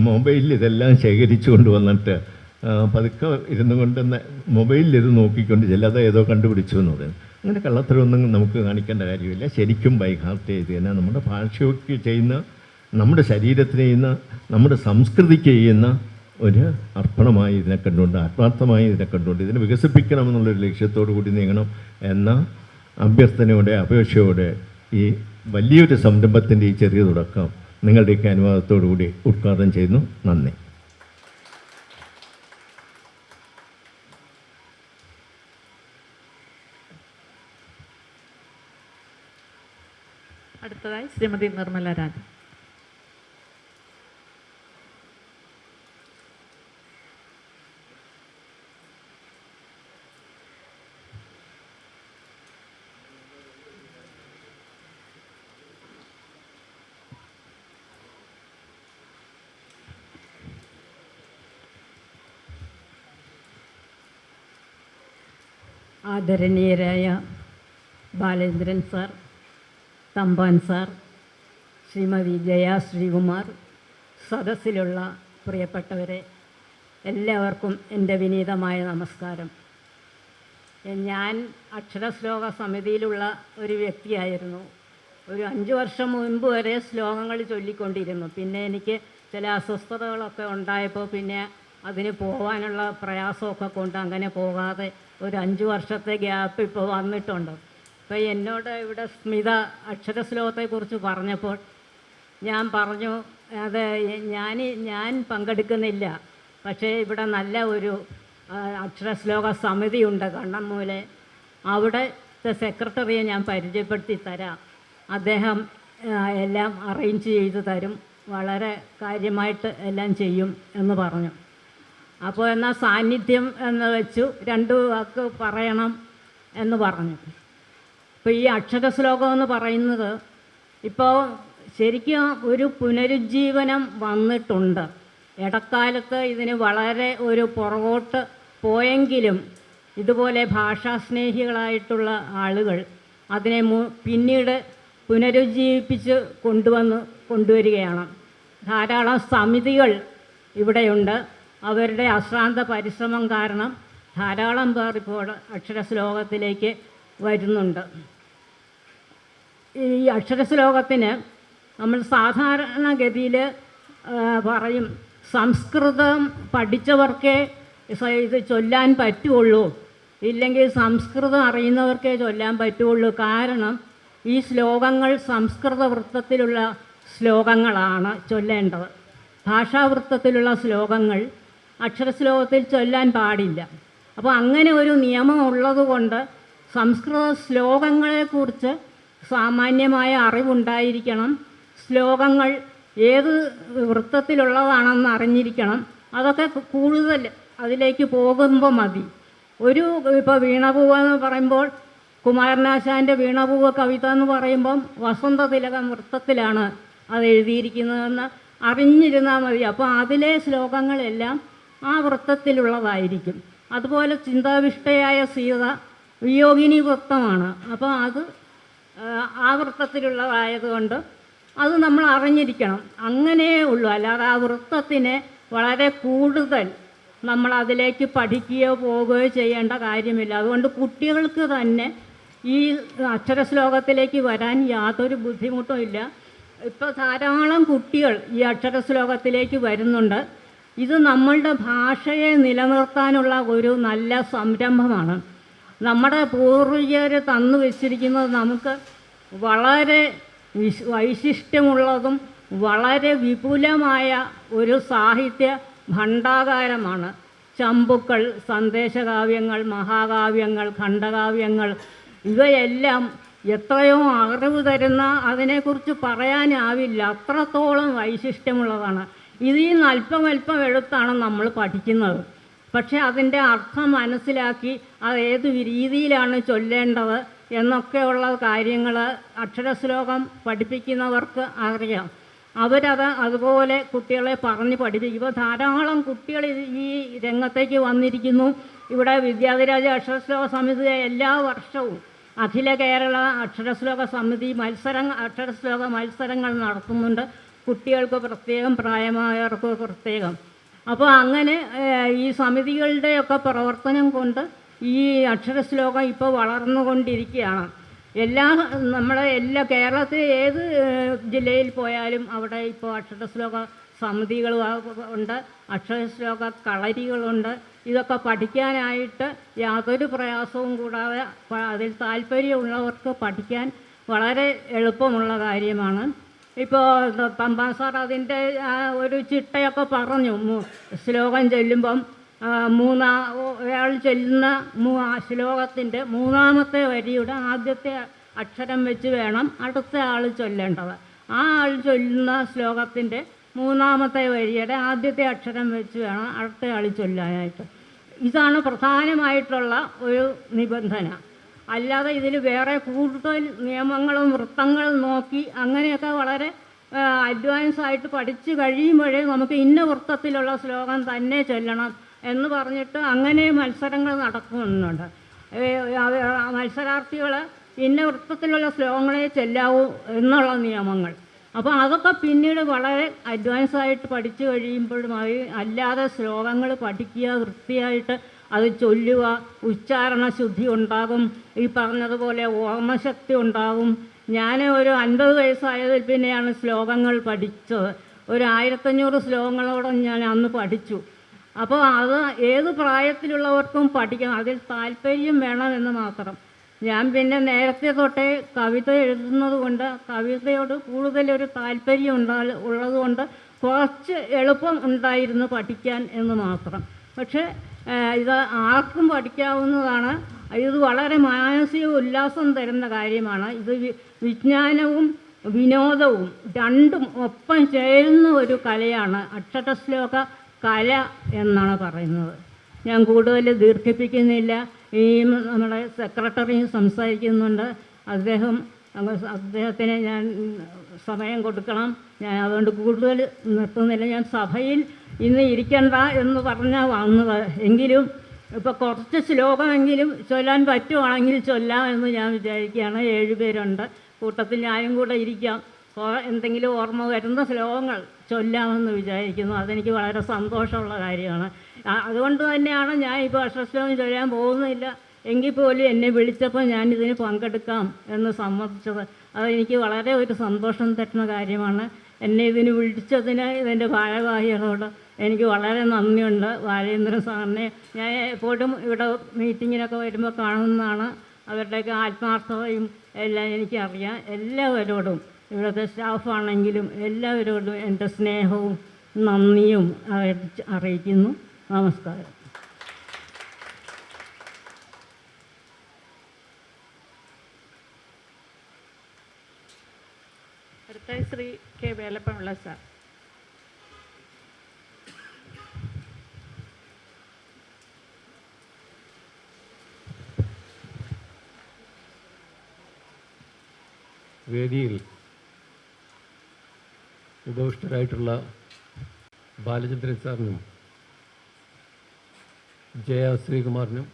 മൊബൈലിൽ ഇതെല്ലാം ശേഖരിച്ചു കൊണ്ട് വന്നിട്ട് പതുക്കെ ഇരുന്നു കൊണ്ട് മൊബൈലിൽ ഇത് നോക്കിക്കൊണ്ട് ചിലത് ഏതോ കണ്ടുപിടിച്ചു എന്ന് പറയുന്നത്. അങ്ങനെ കള്ളത്തരമൊന്നും നമുക്ക് കാണിക്കേണ്ട കാര്യമില്ല. ശരിക്കും ബൈ ഹാർട്ട് ചെയ്ത് തന്നെ നമ്മുടെ ഭാഷയ്ക്ക് ചെയ്യുന്ന, നമ്മുടെ ശരീരത്തിന് ചെയ്യുന്ന, നമ്മുടെ സംസ്കൃതിക്ക് ചെയ്യുന്ന ഒരു അർപ്പണമായി ഇതിനെ കണ്ടുകൊണ്ട്, ആത്മാർത്ഥമായി ഇതിനെ കണ്ടുകൊണ്ട് ഇതിനെ വികസിപ്പിക്കണമെന്നുള്ളൊരു ലക്ഷ്യത്തോടു കൂടി നീങ്ങണം എന്ന അഭ്യർത്ഥനയോടെ, അപേക്ഷയോടെ ഈ വലിയൊരു സംരംഭത്തിൻ്റെ ഈ ചെറിയ തുടക്കം നിങ്ങളുടെയൊക്കെ അനുവാദത്തോടു കൂടി ഉദ്ഘാടനം ചെയ്യുന്നു. നന്ദി. അടുത്തതായി ശ്രീമതി നിർമ്മല രാജൻ. ആദരണീയരായ ബാലേന്ദ്രൻ സാർ, തമ്പാൻ സാർ, ശ്രീമതി ജയ ശ്രീകുമാർ, സദസ്സിലുള്ള പ്രിയപ്പെട്ടവരെ, എല്ലാവർക്കും എൻ്റെ വിനീതമായ നമസ്കാരം. ഞാൻ അക്ഷരശ്ലോക സമിതിയിലുള്ള ഒരു വ്യക്തിയായിരുന്നു. ഒരു 5 വർഷം മുൻപ് വരെ ശ്ലോകങ്ങൾ ചൊല്ലിക്കൊണ്ടിരുന്നു. പിന്നെ എനിക്ക് ചില അസ്വസ്ഥതകളൊക്കെ ഉണ്ടായപ്പോൾ പിന്നെ അതിന് പോകാനുള്ള പ്രയാസമൊക്കെ കൊണ്ട് അങ്ങനെ പോകാതെ ഒരു 5 വർഷത്തെ ഗ്യാപ്പ് ഇപ്പോൾ വന്നിട്ടുണ്ട്. അപ്പോൾ എന്നോട് ഇവിടെ സ്മിത അക്ഷരശ്ലോകത്തെക്കുറിച്ച് പറഞ്ഞപ്പോൾ ഞാൻ പറഞ്ഞു, അത് ഞാൻ പങ്കെടുക്കുന്നില്ല, പക്ഷേ ഇവിടെ നല്ല ഒരു അക്ഷരശ്ലോക സമിതിയുണ്ട് കണ്ണമ്മൂലെ, അവിടുത്തെ സെക്രട്ടറിയെ ഞാൻ പരിചയപ്പെടുത്തി തരാം, അദ്ദേഹം എല്ലാം അറേഞ്ച് ചെയ്ത് തരും, വളരെ കാര്യമായിട്ട് എല്ലാം ചെയ്യും എന്ന് പറഞ്ഞു. അപ്പോൾ എന്നാൽ സാന്നിധ്യം എന്ന് വെച്ചു 2 വാക്ക് പറയണം എന്ന് പറഞ്ഞു. ഇപ്പോൾ ഈ അക്ഷരശ്ലോകം എന്ന് പറയുന്നത് ഇപ്പോൾ ശരിക്കും ഒരു പുനരുജ്ജീവനം വന്നിട്ടുണ്ട്. ഇടക്കാലത്ത് ഇതിന് വളരെ ഒരു പുറകോട്ട് പോയെങ്കിലും ഇതുപോലെ ഭാഷാസ്നേഹികളായിട്ടുള്ള ആളുകൾ അതിനെ പിന്നീട് പുനരുജ്ജീവിപ്പിച്ച് കൊണ്ടുവരികയാണ്. ധാരാളം സമിതികൾ ഇവിടെയുണ്ട്. അവരുടെ അശ്രാന്ത പരിശ്രമം കാരണം ധാരാളം പേർ ഇപ്പോൾ അക്ഷരശ്ലോകത്തിലേക്ക് വരുന്നുണ്ട്. ഈ അക്ഷരശ്ലോകത്തിന് നമ്മൾ സാധാരണഗതിയിൽ പറയും, സംസ്കൃതം പഠിച്ചവർക്കേ ഇത് ചൊല്ലാൻ പറ്റുള്ളൂ, ഇല്ലെങ്കിൽ സംസ്കൃതം അറിയുന്നവർക്കേ ചൊല്ലാൻ പറ്റുള്ളൂ. കാരണം ഈ ശ്ലോകങ്ങൾ സംസ്കൃത വൃത്തത്തിലുള്ള ശ്ലോകങ്ങളാണ് ചൊല്ലേണ്ടത്. ഭാഷാവൃത്തത്തിലുള്ള ശ്ലോകങ്ങൾ അക്ഷരശ്ലോകത്തിൽ ചൊല്ലാൻ പാടില്ല. അപ്പോൾ അങ്ങനെ ഒരു നിയമം ഉള്ളതുകൊണ്ട് സംസ്കൃത ശ്ലോകങ്ങളെക്കുറിച്ച് സാമാന്യമായ അറിവുണ്ടായിരിക്കണം. ശ്ലോകങ്ങൾ ഏത് വൃത്തത്തിലുള്ളതാണെന്ന് അറിഞ്ഞിരിക്കണം. അതൊക്കെ കൂടുതൽ അതിലേക്ക് പോകുമ്പോൾ മതി. ഇപ്പോൾ വീണപൂവ എന്ന് പറയുമ്പോൾ, കുമാരനാശാൻ്റെ വീണപൂവ കവിത എന്ന് പറയുമ്പം വസന്തതിലകം വൃത്തത്തിലാണ് അത് എഴുതിയിരിക്കുന്നതെന്ന് അറിഞ്ഞിരുന്നാൽ മതി. അപ്പോൾ അതിലെ ശ്ലോകങ്ങളെല്ലാം ആ വൃത്തത്തിലുള്ളതായിരിക്കും. അതുപോലെ ചിന്താവിഷ്ടയായ സീത വിയോഗിനി വൃത്തമാണ്. അപ്പോൾ അത് ആ വൃത്തത്തിലുള്ളതായതുകൊണ്ട് അത് നമ്മൾ അറിഞ്ഞിരിക്കണം. അങ്ങനെയേ ഉള്ളൂ. അല്ലാതെ ആ വൃത്തത്തിനെ വളരെ കൂടുതൽ നമ്മൾ അതിലേക്ക് പഠിക്കുകയോ പോകുകയോ ചെയ്യേണ്ട കാര്യമില്ല. അതുകൊണ്ട് കുട്ടികൾക്ക് തന്നെ ഈ അക്ഷരശ്ലോകത്തിലേക്ക് വരാൻ യാതൊരു ബുദ്ധിമുട്ടും ഇല്ല. ഇപ്പോൾ ധാരാളം കുട്ടികൾ ഈ അക്ഷരശ്ലോകത്തിലേക്ക് വരുന്നുണ്ട്. ഇത് നമ്മളുടെ ഭാഷയെ നിലനിർത്താനുള്ള ഒരു നല്ല സംരംഭമാണ്. നമ്മുടെ പൂർവികർ തന്നു വച്ചിരിക്കുന്നത് നമുക്ക് വളരെ വൈശിഷ്ട്യമുള്ളതും വളരെ വിപുലമായ ഒരു സാഹിത്യ ഭണ്ഡാകാരമാണ്. ചമ്പുക്കൾ, സന്ദേശകാവ്യങ്ങൾ, മഹാകാവ്യങ്ങൾ, ഖണ്ഡകാവ്യങ്ങൾ, ഇവയെല്ലാം എത്രയോ അറിവ് തരുന്ന, അതിനെക്കുറിച്ച് പറയാനാവില്ല, അത്രത്തോളം വൈശിഷ്ട്യമുള്ളതാണ്. ഇതിൽ നിന്ന് അല്പം എഴുത്താണ് നമ്മൾ പഠിക്കുന്നത്. പക്ഷേ അതിൻ്റെ അർത്ഥം മനസ്സിലാക്കി അത് ഏത് രീതിയിലാണ് ചൊല്ലേണ്ടത് എന്നൊക്കെയുള്ള കാര്യങ്ങൾ അക്ഷരശ്ലോകം പഠിപ്പിക്കുന്നവർക്ക് അറിയാം. അവരത് അതുപോലെ കുട്ടികളെ പറഞ്ഞ് പഠിപ്പിക്കും. ഇപ്പോൾ ധാരാളം കുട്ടികൾ ഈ രംഗത്തേക്ക് വന്നിരിക്കുന്നു. ഇവിടെ വിദ്യാധിരാജ അക്ഷരശ്ലോക സമിതി എല്ലാ വർഷവും അഖില കേരള അക്ഷരശ്ലോക സമിതി അക്ഷരശ്ലോക മത്സരങ്ങൾ നടത്തുന്നുണ്ട്. കുട്ടികൾക്ക് പ്രത്യേകം, പ്രായമായവർക്ക് പ്രത്യേകം. അപ്പോൾ അങ്ങനെ ഈ സമിതികളുടെയൊക്കെ പ്രവർത്തനം കൊണ്ട് ഈ അക്ഷരശ്ലോകം ഇപ്പോൾ വളർന്നുകൊണ്ടിരിക്കുകയാണ്. എല്ലാ കേരളത്തിലെ ഏത് ജില്ലയിൽ പോയാലും അവിടെ ഇപ്പോൾ അക്ഷരശ്ലോക സമിതികൾ ഉണ്ട്, അക്ഷരശ്ലോക കളരികളുണ്ട്. ഇതൊക്കെ പഠിക്കാനായിട്ട് യാതൊരു പ്രയാസവും കൂടാതെ അതിൽ താല്പര്യമുള്ളവർക്ക് പഠിക്കാൻ വളരെ എളുപ്പമുള്ള കാര്യമാണ്. ഇപ്പോൾ തമ്പാൻ സാർ അതിൻ്റെ ഒരു ചിട്ടയൊക്കെ പറഞ്ഞു. ശ്ലോകം ചൊല്ലുമ്പം ഒരാൾ ചൊല്ലുന്ന ശ്ലോകത്തിൻ്റെ മൂന്നാമത്തെ വരിയുടെ ആദ്യത്തെ അക്ഷരം വെച്ച് വേണം അടുത്ത ആൾ ചൊല്ലേണ്ടത്. ആ ആൾ ചൊല്ലുന്ന ശ്ലോകത്തിൻ്റെ മൂന്നാമത്തെ വരിയുടെ ആദ്യത്തെ അക്ഷരം വെച്ച് വേണം അടുത്ത ആൾ ചൊല്ലാനായിട്ട്. ഇതാണ് പ്രധാനമായിട്ടുള്ള ഒരു നിബന്ധന. അല്ലാതെ ഇതിൽ വേറെ കൂടുതൽ നിയമങ്ങളും വൃത്തങ്ങളും നോക്കി അങ്ങനെയൊക്കെ വളരെ അഡ്വാൻസ് ആയിട്ട് പഠിച്ചു കഴിയുമ്പോഴേ നമുക്ക് ഇന്ന വൃത്തത്തിലുള്ള ശ്ലോകം തന്നെ ചൊല്ലണം എന്ന് പറഞ്ഞിട്ട് അങ്ങനെ മത്സരങ്ങൾ നടക്കുന്നുണ്ട്. മത്സരാർത്ഥികൾ ഇന്ന വൃത്തത്തിലുള്ള ശ്ലോകങ്ങളെ ചൊല്ലാവൂ എന്നുള്ള നിയമങ്ങൾ. അപ്പോൾ അതൊക്കെ പിന്നീട് വളരെ അഡ്വാൻസ് ആയിട്ട് പഠിച്ചു കഴിയുമ്പോഴുമായി അല്ലാതെ ശ്ലോകങ്ങൾ പഠിക്കുക, വൃത്തിയായിട്ട് അത് ചൊല്ലുക, ഉച്ചാരണ ശുദ്ധി ഉണ്ടാകും, ഈ പറഞ്ഞതുപോലെ ഓർമ്മശക്തി ഉണ്ടാകും. ഞാൻ ഒരു 50 വയസ്സായതിൽ പിന്നെയാണ് ശ്ലോകങ്ങൾ പഠിച്ചത്. ഒരു 1500 ശ്ലോകങ്ങളോളം ഞാൻ അന്ന് പഠിച്ചു. അപ്പോൾ അത് ഏത് പ്രായത്തിലുള്ളവർക്കും പഠിക്കണം, അതിൽ താല്പര്യം വേണമെന്ന് മാത്രം. ഞാൻ പിന്നെ നേരത്തെ തൊട്ടേ കവിത എഴുതുന്നത് കൊണ്ട് കവിതയോട് കൂടുതലൊരു താല്പര്യം ഉള്ളതുകൊണ്ട് കുറച്ച് എളുപ്പം ഉണ്ടായിരുന്നു പഠിക്കാൻ എന്ന് മാത്രം. പക്ഷേ ഇത് ആർക്കും പഠിക്കാവുന്നതാണ്. ഇത് വളരെ മാനസിക ഉല്ലാസം തരുന്ന കാര്യമാണ്. ഇത് വിജ്ഞാനവും വിനോദവും രണ്ടും ഒപ്പം ചേരുന്ന ഒരു കലയാണ് അക്ഷരശ്ലോക കല എന്നാണ് പറയുന്നത്. ഞാൻ കൂടുതൽ ദീർഘിപ്പിക്കുന്നില്ല. ഈ നമ്മുടെ സെക്രട്ടറി സംസാരിക്കുന്നുണ്ട്, അദ്ദേഹത്തിന് ഞാൻ സമയം കൊടുക്കണം. ഞാൻ അതുകൊണ്ട് കൂടുതൽ നിർത്തുന്നില്ല. ഞാൻ സഭയിൽ ഇന്ന് ഇരിക്കണ്ട എന്ന് പറഞ്ഞാൽ വന്നത്. എങ്കിലും ഇപ്പോൾ കുറച്ച് ശ്ലോകമെങ്കിലും ചൊല്ലാൻ പറ്റുവാണെങ്കിൽ ചൊല്ലാം എന്ന് ഞാൻ വിചാരിക്കുകയാണ്. 7 പേരുണ്ട് കൂട്ടത്തിൽ, ഞാനും കൂടെ ഇരിക്കാം. എന്തെങ്കിലും ഓർമ്മ വരുന്ന ശ്ലോകങ്ങൾ ചൊല്ലാമെന്ന് വിചാരിക്കുന്നു. അതെനിക്ക് വളരെ സന്തോഷമുള്ള കാര്യമാണ്. അതുകൊണ്ട് തന്നെയാണ് ഞാൻ ഇപ്പോൾ അക്ഷരശ്ലോകം ചൊല്ലാൻ പോകുന്നില്ല എങ്കിൽ പോലും എന്നെ വിളിച്ചപ്പോൾ ഞാനിതിന് പങ്കെടുക്കാം എന്ന് സമ്മതിച്ചത്. അതെനിക്ക് വളരെ ഒരു സന്തോഷം തരുന്ന കാര്യമാണ്. എന്നെ ഇതിന് വിളിച്ചതിന് ഇതിൻ്റെ ഭാരവാഹികളോട് എനിക്ക് വളരെ നന്ദിയുണ്ട്. ബാലേന്ദ്രൻ സാറിനെ ഞാൻ എപ്പോഴും ഇവിടെ മീറ്റിങ്ങിനൊക്കെ വരുമ്പോൾ കാണുന്നതാണ്. അവരുടെയൊക്കെ ആത്മാർത്ഥതയും എല്ലാം എനിക്കറിയാം. എല്ലാവരോടും, ഇവിടുത്തെ സ്റ്റാഫാണെങ്കിലും എല്ലാവരോടും എൻ്റെ സ്നേഹവും നന്ദിയും അറിയിക്കുന്നു. നമസ്കാരം. അടുത്ത ശ്രീ കെ വേലപ്പമുള്ള സാർ. വേദിയിൽ ഉപവിഷ്ടരായിട്ടുള്ള ബാലചന്ദ്രൻ സാറിനും ജയ ശ്രീകുമാറിനും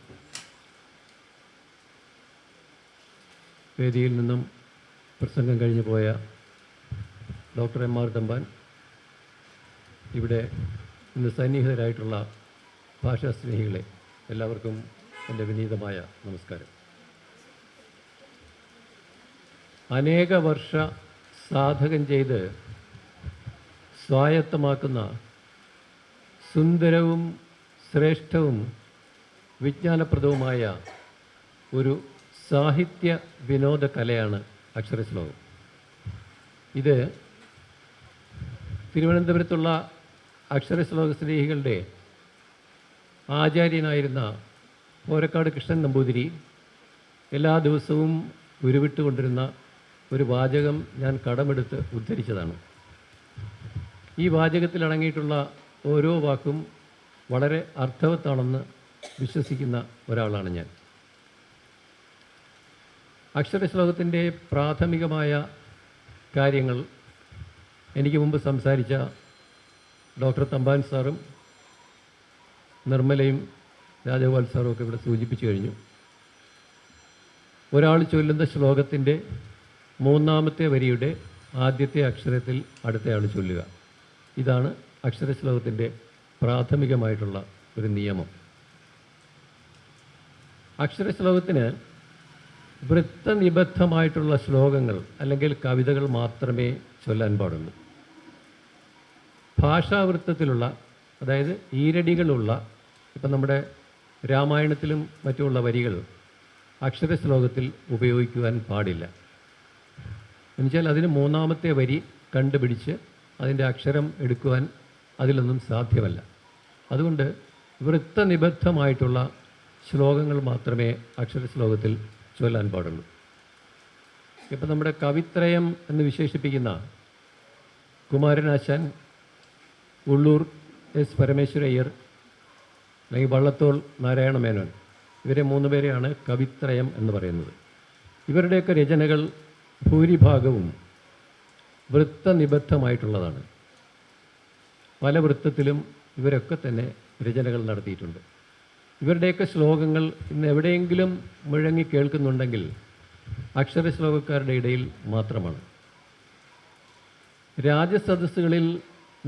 വേദിയിൽ നിന്നും പ്രസംഗം കഴിഞ്ഞു പോയ ഡോക്ടർ എം ആർ തമ്പാൻ, ഇവിടെ ഇന്ന് സന്നിഹിതരായിട്ടുള്ള ഭാഷാസ്നേഹികളെ എല്ലാവർക്കും എൻ്റെ വിനീതമായ നമസ്കാരം. അനേക വർഷ സാധകം ചെയ്ത് സ്വായത്തമാക്കുന്ന സുന്ദരവും ശ്രേഷ്ഠവും വിജ്ഞാനപ്രദവുമായ ഒരു സാഹിത്യ വിനോദ കലയാണ് അക്ഷരശ്ലോകം. ഇത് തിരുവനന്തപുരത്തുള്ള അക്ഷരശ്ലോക സ്നേഹികളുടെ ആചാര്യനായിരുന്ന ഓരക്കാട് കൃഷ്ണൻ നമ്പൂതിരി എല്ലാ ദിവസവും ഉരുവിട്ടുകൊണ്ടിരുന്ന ഒരു വാചകം ഞാൻ കടമെടുത്ത് ഉദ്ധരിച്ചതാണ്. ഈ വാചകത്തിൽ അടങ്ങിയിട്ടുള്ള ഓരോ വാക്കും വളരെ അർത്ഥവത്താണെന്ന് വിശ്വസിക്കുന്ന ഒരാളാണ് ഞാൻ. അക്ഷരശ്ലോകത്തിൻ്റെ പ്രാഥമികമായ കാര്യങ്ങൾ എനിക്ക് മുമ്പ് സംസാരിച്ച ഡോക്ടർ തമ്പാൻ സാറും നിർമ്മലയും രാജഗോപാൽ സാറും ഒക്കെ ഇവിടെ സൂചിപ്പിച്ചു കഴിഞ്ഞു. ഒരാൾ ചൊല്ലുന്ന ശ്ലോകത്തിൻ്റെ മൂന്നാമത്തെ വരിയുടെ ആദ്യത്തെ അക്ഷരത്തിൽ അടുത്തയാൾ ചൊല്ലുക. ഇതാണ് അക്ഷരശ്ലോകത്തിൻ്റെ പ്രാഥമികമായിട്ടുള്ള ഒരു നിയമം. അക്ഷരശ്ലോകത്തിന് വൃത്തനിബദ്ധമായിട്ടുള്ള ശ്ലോകങ്ങൾ അല്ലെങ്കിൽ കവിതകൾ മാത്രമേ ചൊല്ലാൻ പാടുള്ളൂ. ഭാഷാവൃത്തത്തിലുള്ള, അതായത് ഈരടികളുള്ള, ഇപ്പം നമ്മുടെ രാമായണത്തിലും മറ്റുമുള്ള വരികൾ അക്ഷരശ്ലോകത്തിൽ ഉപയോഗിക്കുവാൻ പാടില്ല. എന്നുവെച്ചാൽ അതിന് മൂന്നാമത്തെ വരി കണ്ടുപിടിച്ച് അതിൻ്റെ അക്ഷരം എടുക്കുവാൻ അതിലൊന്നും സാധ്യമല്ല. അതുകൊണ്ട് വൃത്തനിബദ്ധമായിട്ടുള്ള ശ്ലോകങ്ങൾ മാത്രമേ അക്ഷരശ്ലോകത്തിൽ ചൊല്ലാൻ പാടുള്ളൂ. ഇപ്പം നമ്മുടെ കവിത്രയം എന്ന് വിശേഷിപ്പിക്കുന്ന കുമാരനാശാൻ, ഉള്ളൂർ എസ് പരമേശ്വരയ്യർ, അല്ലെങ്കിൽ വള്ളത്തോൾ നാരായണ മേനോൻ, ഇവരെ 3 പേരെയാണ് കവിത്രയം എന്ന് പറയുന്നത്. ഇവരുടെയൊക്കെ രചനകൾ ഭൂരിഭാഗവും വൃത്തനിബദ്ധമായിട്ടുള്ളതാണ്. പല വൃത്തത്തിലും ഇവരൊക്കെ തന്നെ രചനകൾ നടത്തിയിട്ടുണ്ട്. ഇവരുടെയൊക്കെ ശ്ലോകങ്ങൾ ഇന്ന് എവിടെയെങ്കിലും മുഴങ്ങി കേൾക്കുന്നുണ്ടെങ്കിൽ അക്ഷരശ്ലോകക്കാരുടെ ഇടയിൽ മാത്രമാണ്. രാജസദസ്സുകളിൽ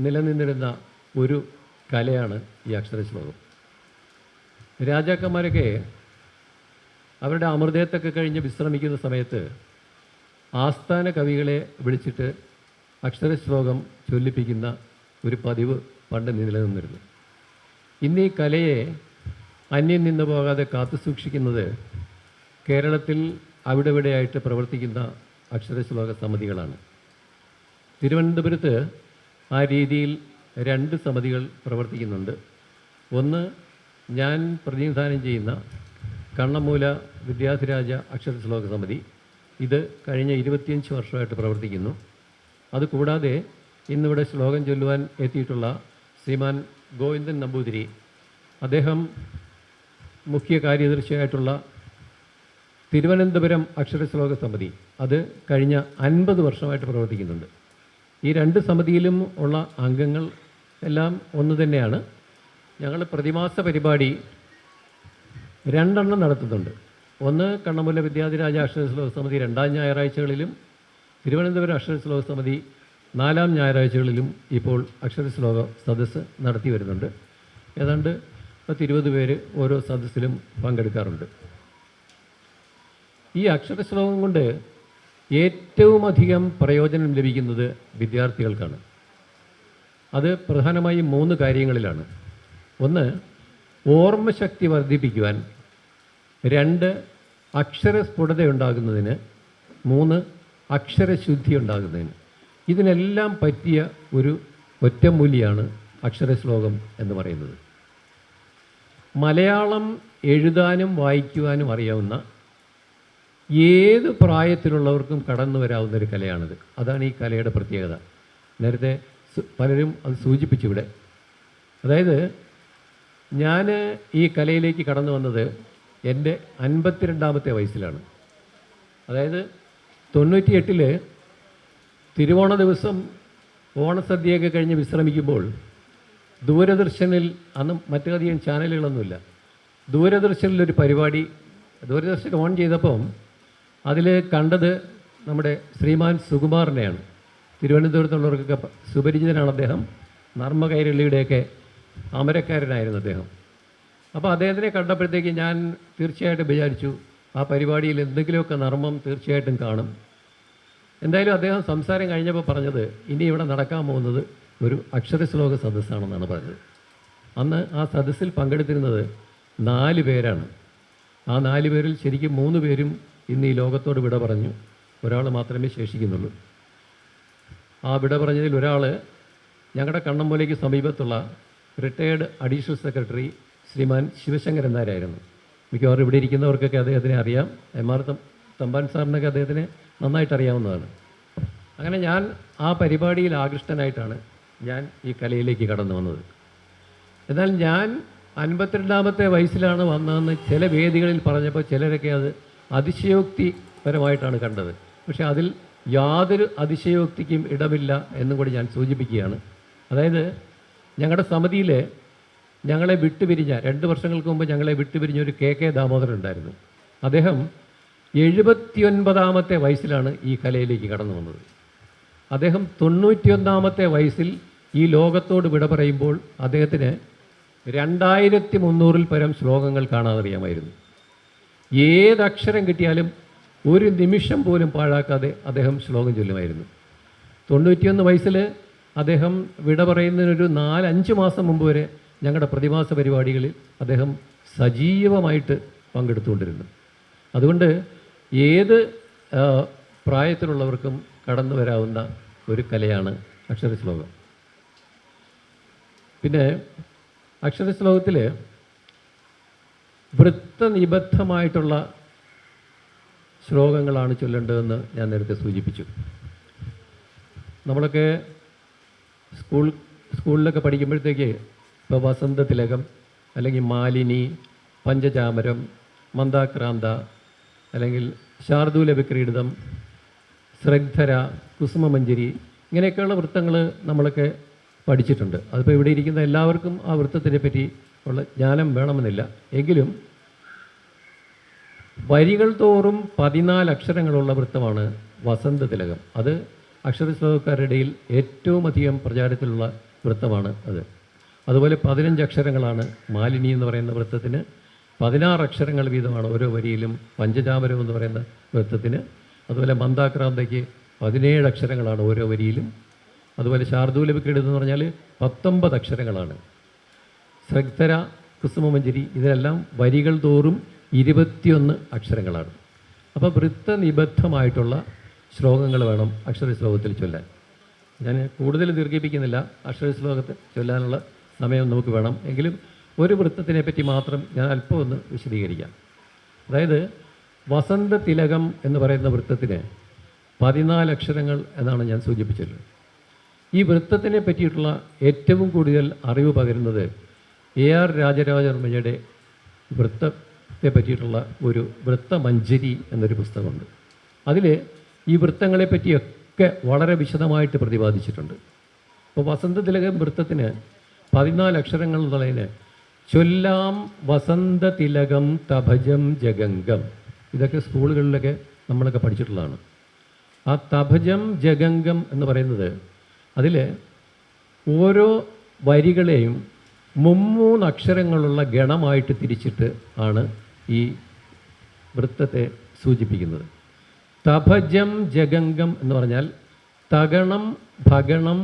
നിലനിന്നിരുന്ന ഒരു കലയാണ് ഈ അക്ഷരശ്ലോകം. രാജാക്കന്മാരൊക്കെ അവരുടെ അമൃതത്തൊക്കെ കഴിഞ്ഞ് വിശ്രമിക്കുന്ന സമയത്ത് ആസ്ഥാന കവികളെ വിളിച്ചിട്ട് അക്ഷരശ്ലോകം ചൊല്ലിപ്പിക്കുന്ന ഒരു പതിവ് പണ്ട് നിലനിന്നിരുന്നു. ഇന്ന് ഈ കലയെ അന്യം നിന്ന് പോകാതെ കാത്തു സൂക്ഷിക്കുന്നത് കേരളത്തിൽ അവിടെ ഇവിടെയായിട്ട് പ്രവർത്തിക്കുന്ന അക്ഷരശ്ലോക സമിതികളാണ്. തിരുവനന്തപുരത്ത് ആ രീതിയിൽ 2 സമിതികൾ പ്രവർത്തിക്കുന്നുണ്ട്. ഒന്ന് ഞാൻ പ്രതിനിധാനം ചെയ്യുന്ന കണ്ണമൂല വിദ്യാധിരാജ അക്ഷരശ്ലോക സമിതി. ഇത് കഴിഞ്ഞ 25 വർഷമായിട്ട് പ്രവർത്തിക്കുന്നു. അതുകൂടാതെ ഇന്നിവിടെ ശ്ലോകം ചൊല്ലുവാൻ എത്തിയിട്ടുള്ള ശ്രീമാൻ ഗോവിന്ദൻ നമ്പൂതിരി, അദ്ദേഹം മുഖ്യ കാര്യദർശിയായിട്ടുള്ള തിരുവനന്തപുരം അക്ഷരശ്ലോക സമിതി, അത് കഴിഞ്ഞ 50 വർഷമായിട്ട് പ്രവർത്തിക്കുന്നുണ്ട്. ഈ 2 സമിതിയിലും ഉള്ള അംഗങ്ങൾ എല്ലാം ഒന്ന് തന്നെയാണ്. ഞങ്ങൾ പ്രതിമാസ പരിപാടി 2 നടത്തുന്നുണ്ട്. ഒന്ന് കണ്ണമൂല വിദ്യാധിരാജ അക്ഷരശ്ലോക സമിതി 2ാം ഞായറാഴ്ചകളിലും തിരുവനന്തപുരം അക്ഷരശ്ലോക സമിതി 4ാം ഞായറാഴ്ചകളിലും ഇപ്പോൾ അക്ഷരശ്ലോക സദസ്സ് നടത്തി വരുന്നുണ്ട്. ഏതാണ്ട് 10-20 പേര് ഓരോ സദസ്സിലും പങ്കെടുക്കാറുണ്ട്. ഈ അക്ഷരശ്ലോകം കൊണ്ട് ഏറ്റവും അധികം പ്രയോജനം ലഭിക്കുന്നത് വിദ്യാർത്ഥികൾക്കാണ്. അത് പ്രധാനമായും 3 കാര്യങ്ങളിലാണ്. ഒന്ന്, ഓർമ്മശക്തി വർദ്ധിപ്പിക്കുവാൻ. 2, അക്ഷരസ്ഫുടതയുണ്ടാകുന്നതിന്. 3, അക്ഷരശുദ്ധി ഉണ്ടാകുന്നതിന്. ഇതിനെല്ലാം പറ്റിയ ഒരു ഒറ്റമൂലിയാണ് അക്ഷരശ്ലോകം എന്ന് പറയുന്നത്. മലയാളം എഴുതാനും വായിക്കുവാനും അറിയാവുന്ന ഏത് പ്രായത്തിലുള്ളവർക്കും കടന്നു വരാവുന്ന ഒരു കലയാണിത്. അതാണ് ഈ കലയുടെ പ്രത്യേകത. നേരത്തെ പലരും അത് സൂചിപ്പിച്ചിവിടെ. അതായത് ഞാൻ ഈ കലയിലേക്ക് കടന്നു വന്നത് എൻ്റെ 52ാമത്തെ വയസ്സിലാണ്. അതായത് 98 തിരുവോണ ദിവസം ഓണസദ്യയൊക്കെ കഴിഞ്ഞ് വിശ്രമിക്കുമ്പോൾ ദൂരദർശനിൽ, അന്ന് മറ്റധികം ചാനലുകളൊന്നുമില്ല, ദൂരദർശനിലൊരു പരിപാടി ദൂരദർശൻ ഓൺ ചെയ്തപ്പം അതിൽ കണ്ടത് നമ്മുടെ ശ്രീമാൻ സുകുമാറിനെയാണ്. തിരുവനന്തപുരത്തുള്ളവർക്കൊക്കെ സുപരിചിതനാണ് അദ്ദേഹം. നർമ്മ കൈരളിയുടെയൊക്കെ അമരക്കാരനായിരുന്നു അദ്ദേഹം. അപ്പോൾ അദ്ദേഹത്തിനെ കണ്ടപ്പോഴത്തേക്ക് ഞാൻ തീർച്ചയായിട്ടും വിചാരിച്ചു ആ പരിപാടിയിൽ എന്തെങ്കിലുമൊക്കെ നർമ്മം തീർച്ചയായിട്ടും കാണും. എന്തായാലും അദ്ദേഹം സംസാരം കഴിഞ്ഞപ്പോൾ പറഞ്ഞത് ഇനി ഇവിടെ നടക്കാൻ പോകുന്നത് ഒരു അക്ഷരശ്ലോക സദസ്സാണെന്നാണ് പറഞ്ഞത്. അന്ന് ആ സദസ്സിൽ പങ്കെടുത്തിരുന്നത് 4 പേരാണ്. ആ 4 പേരിൽ ശരിക്കും 3 പേരും ഇന്ന് ഈ ലോകത്തോട് വിട പറഞ്ഞു. ഒരാൾ മാത്രമേ ശേഷിക്കുന്നുള്ളൂ. ആ വിട പറഞ്ഞതിൽ ഒരാൾ ഞങ്ങളുടെ കണ്ണമ്പൂലയ്ക്ക് സമീപത്തുള്ള റിട്ടയേർഡ് അഡീഷണൽ സെക്രട്ടറി ശ്രീമാൻ ശിവശങ്കരൻ നായരായിരുന്നു. മിക്കവാറും ഇവിടെ ഇരിക്കുന്നവർക്കൊക്കെ അദ്ദേഹത്തിനെ അറിയാം. MR തമ്പാൻ സാറിനൊക്കെ അദ്ദേഹത്തിനെ നന്നായിട്ട് അറിയാവുന്നതാണ്. അങ്ങനെ ഞാൻ ആ പരിപാടിയിൽ ആകൃഷ്ടനായിട്ടാണ് ഞാൻ ഈ കലയിലേക്ക് കടന്നു വന്നത്. എന്നാൽ ഞാൻ 52ാമത്തെ വയസ്സിലാണ് വന്നതെന്ന് ചില വേദികളിൽ പറഞ്ഞപ്പോൾ ചിലരൊക്കെ അത് അതിശയോക്തിപരമായിട്ടാണ് കണ്ടത്. പക്ഷേ അതിൽ യാതൊരു അതിശയോക്തിക്കും ഇടമില്ല എന്നും കൂടി ഞാൻ സൂചിപ്പിക്കുകയാണ്. അതായത് ഞങ്ങളുടെ സമിതിയിൽ ഞങ്ങളെ വിട്ടുപിരിഞ്ഞ 2 വർഷങ്ങൾക്ക് മുമ്പ് ഞങ്ങളെ വിട്ടുപിരിഞ്ഞ ഒരു KK ദാമോദരൻ ഉണ്ടായിരുന്നു. അദ്ദേഹം 79ാമത്തെ വയസ്സിലാണ് ഈ കലയിലേക്ക് കടന്നു വന്നത്. അദ്ദേഹം 91ാമത്തെ വയസ്സിൽ ഈ ലോകത്തോട് വിട പറയുമ്പോൾ അദ്ദേഹത്തിന് 2300-ൽ പരം ശ്ലോകങ്ങൾ കാണാതറിയാമായിരുന്നു. ഏതക്ഷരം കിട്ടിയാലും ഒരു നിമിഷം പോലും പാഴാക്കാതെ അദ്ദേഹം ശ്ലോകം ചൊല്ലുമായിരുന്നു. 91 വയസ്സിൽ അദ്ദേഹം വിട പറയുന്നതിനൊരു 4-5 മാസം മുമ്പ് വരെ ഞങ്ങളുടെ പ്രതിമാസ പരിപാടികളിൽ അദ്ദേഹം സജീവമായിട്ട് പങ്കെടുത്തുകൊണ്ടിരുന്നു. അതുകൊണ്ട് ഏത് പ്രായത്തിലുള്ളവർക്കും കടന്നു വരാവുന്ന ഒരു കലയാണ് അക്ഷരശ്ലോകം. പിന്നെ അക്ഷരശ്ലോകത്തിൽ വൃത്തനിബദ്ധമായിട്ടുള്ള ശ്ലോകങ്ങളാണ് ചൊല്ലേണ്ടതെന്ന് ഞാൻ നേരത്തെ സൂചിപ്പിച്ചു. നമ്മളൊക്കെ സ്കൂളിലൊക്കെ പഠിക്കുമ്പോഴത്തേക്ക് ഇപ്പോൾ വസന്തതിലകം, അല്ലെങ്കിൽ മാലിനി, പഞ്ചചാമരം, മന്ദാക്രാന്ത, അല്ലെങ്കിൽ ശാർദൂലവിക്രീഡിതം, ശ്രദ്ധര, കുസുമമഞ്ജരി, ഇങ്ങനെയൊക്കെയുള്ള വൃത്തങ്ങൾ നമ്മളൊക്കെ പഠിച്ചിട്ടുണ്ട്. അതിപ്പോൾ ഇവിടെ ഇരിക്കുന്ന എല്ലാവർക്കും ആ വൃത്തത്തിനെ പറ്റി ഉള്ള ജ്ഞാനം വേണമെന്നില്ല. എങ്കിലും വരികൾ തോറും 14 അക്ഷരങ്ങളുള്ള വൃത്തമാണ് വസന്തതിലകം. അത് അക്ഷരശ്ലോകക്കാരുടെ ഇടയിൽ ഏറ്റവും അധികം പ്രചാരത്തിലുള്ള വൃത്തമാണ് അത്. അതുപോലെ 15 അക്ഷരങ്ങളാണ് മാലിനി എന്ന് പറയുന്ന വൃത്തത്തിന്. 16 അക്ഷരങ്ങൾ വീതമാണ് ഓരോ വരിയിലും പഞ്ചചാമരം എന്ന് പറയുന്ന വൃത്തത്തിന്. അതുപോലെ മന്ദാക്രാന്തയ്ക്ക് 17 അക്ഷരങ്ങളാണ് ഓരോ വരിയിലും. അതുപോലെ ശാർദൂലവിക്രീഡിതം എന്ന് പറഞ്ഞാൽ 19 അക്ഷരങ്ങളാണ്. ശ്രദ്ധര, കുസുമമഞ്ജരി, ഇതിനെല്ലാം വരികൾ തോറും 21 അക്ഷരങ്ങളാണ്. അപ്പോൾ വൃത്തനിബദ്ധമായിട്ടുള്ള ശ്ലോകങ്ങൾ വേണം അക്ഷരശ്ലോകത്തിൽ ചൊല്ലാൻ. ഞാൻ കൂടുതൽ ദീർഘിപ്പിക്കുന്നില്ല. അക്ഷരശ്ലോകത്തിൽ ചൊല്ലാനുള്ള സമയം നമുക്ക് വേണം. എങ്കിലും ഒരു വൃത്തത്തിനെ പറ്റി മാത്രം ഞാൻ അല്പം ഒന്ന് വിശദീകരിക്കാം. അതായത് വസന്തതിലകം എന്ന് പറയുന്ന വൃത്തത്തിന് 14 അക്ഷരങ്ങൾ എന്നാണ് ഞാൻ സൂചിപ്പിച്ചത്. ഈ വൃത്തത്തിനെ പറ്റിയിട്ടുള്ള ഏറ്റവും കൂടുതൽ അറിവ് പകരുന്നത് AR രാജരാജവർമ്മയുടെ വൃത്തത്തെ പറ്റിയിട്ടുള്ള ഒരു വൃത്തമഞ്ജരി എന്നൊരു പുസ്തകമുണ്ട്. അതിൽ ഈ വൃത്തങ്ങളെ പറ്റിയൊക്കെ വളരെ വിശദമായിട്ട് പ്രതിപാദിച്ചിട്ടുണ്ട്. അപ്പോൾ വസന്തതിലകം വൃത്തത്തിന് 14 അക്ഷരങ്ങൾ എന്നുള്ളതിന് ചൊല്ലാം വസന്തതിലകം തഭജം ജഗംഗം, ഇതൊക്കെ സ്കൂളുകളിലൊക്കെ നമ്മളൊക്കെ പഠിച്ചിട്ടുള്ളതാണ്. ആ തഭജം ജഗംഗം എന്ന് പറയുന്നത് അതിൽ ഓരോ വരികളെയും 3 അക്ഷരങ്ങളുള്ള ഗണമായിട്ട് തിരിച്ചിട്ട് ആണ് ഈ വൃത്തത്തെ സൂചിപ്പിക്കുന്നത്. തഭജം ജഗംഗം എന്ന് പറഞ്ഞാൽ തഗണം, ഭഗണം,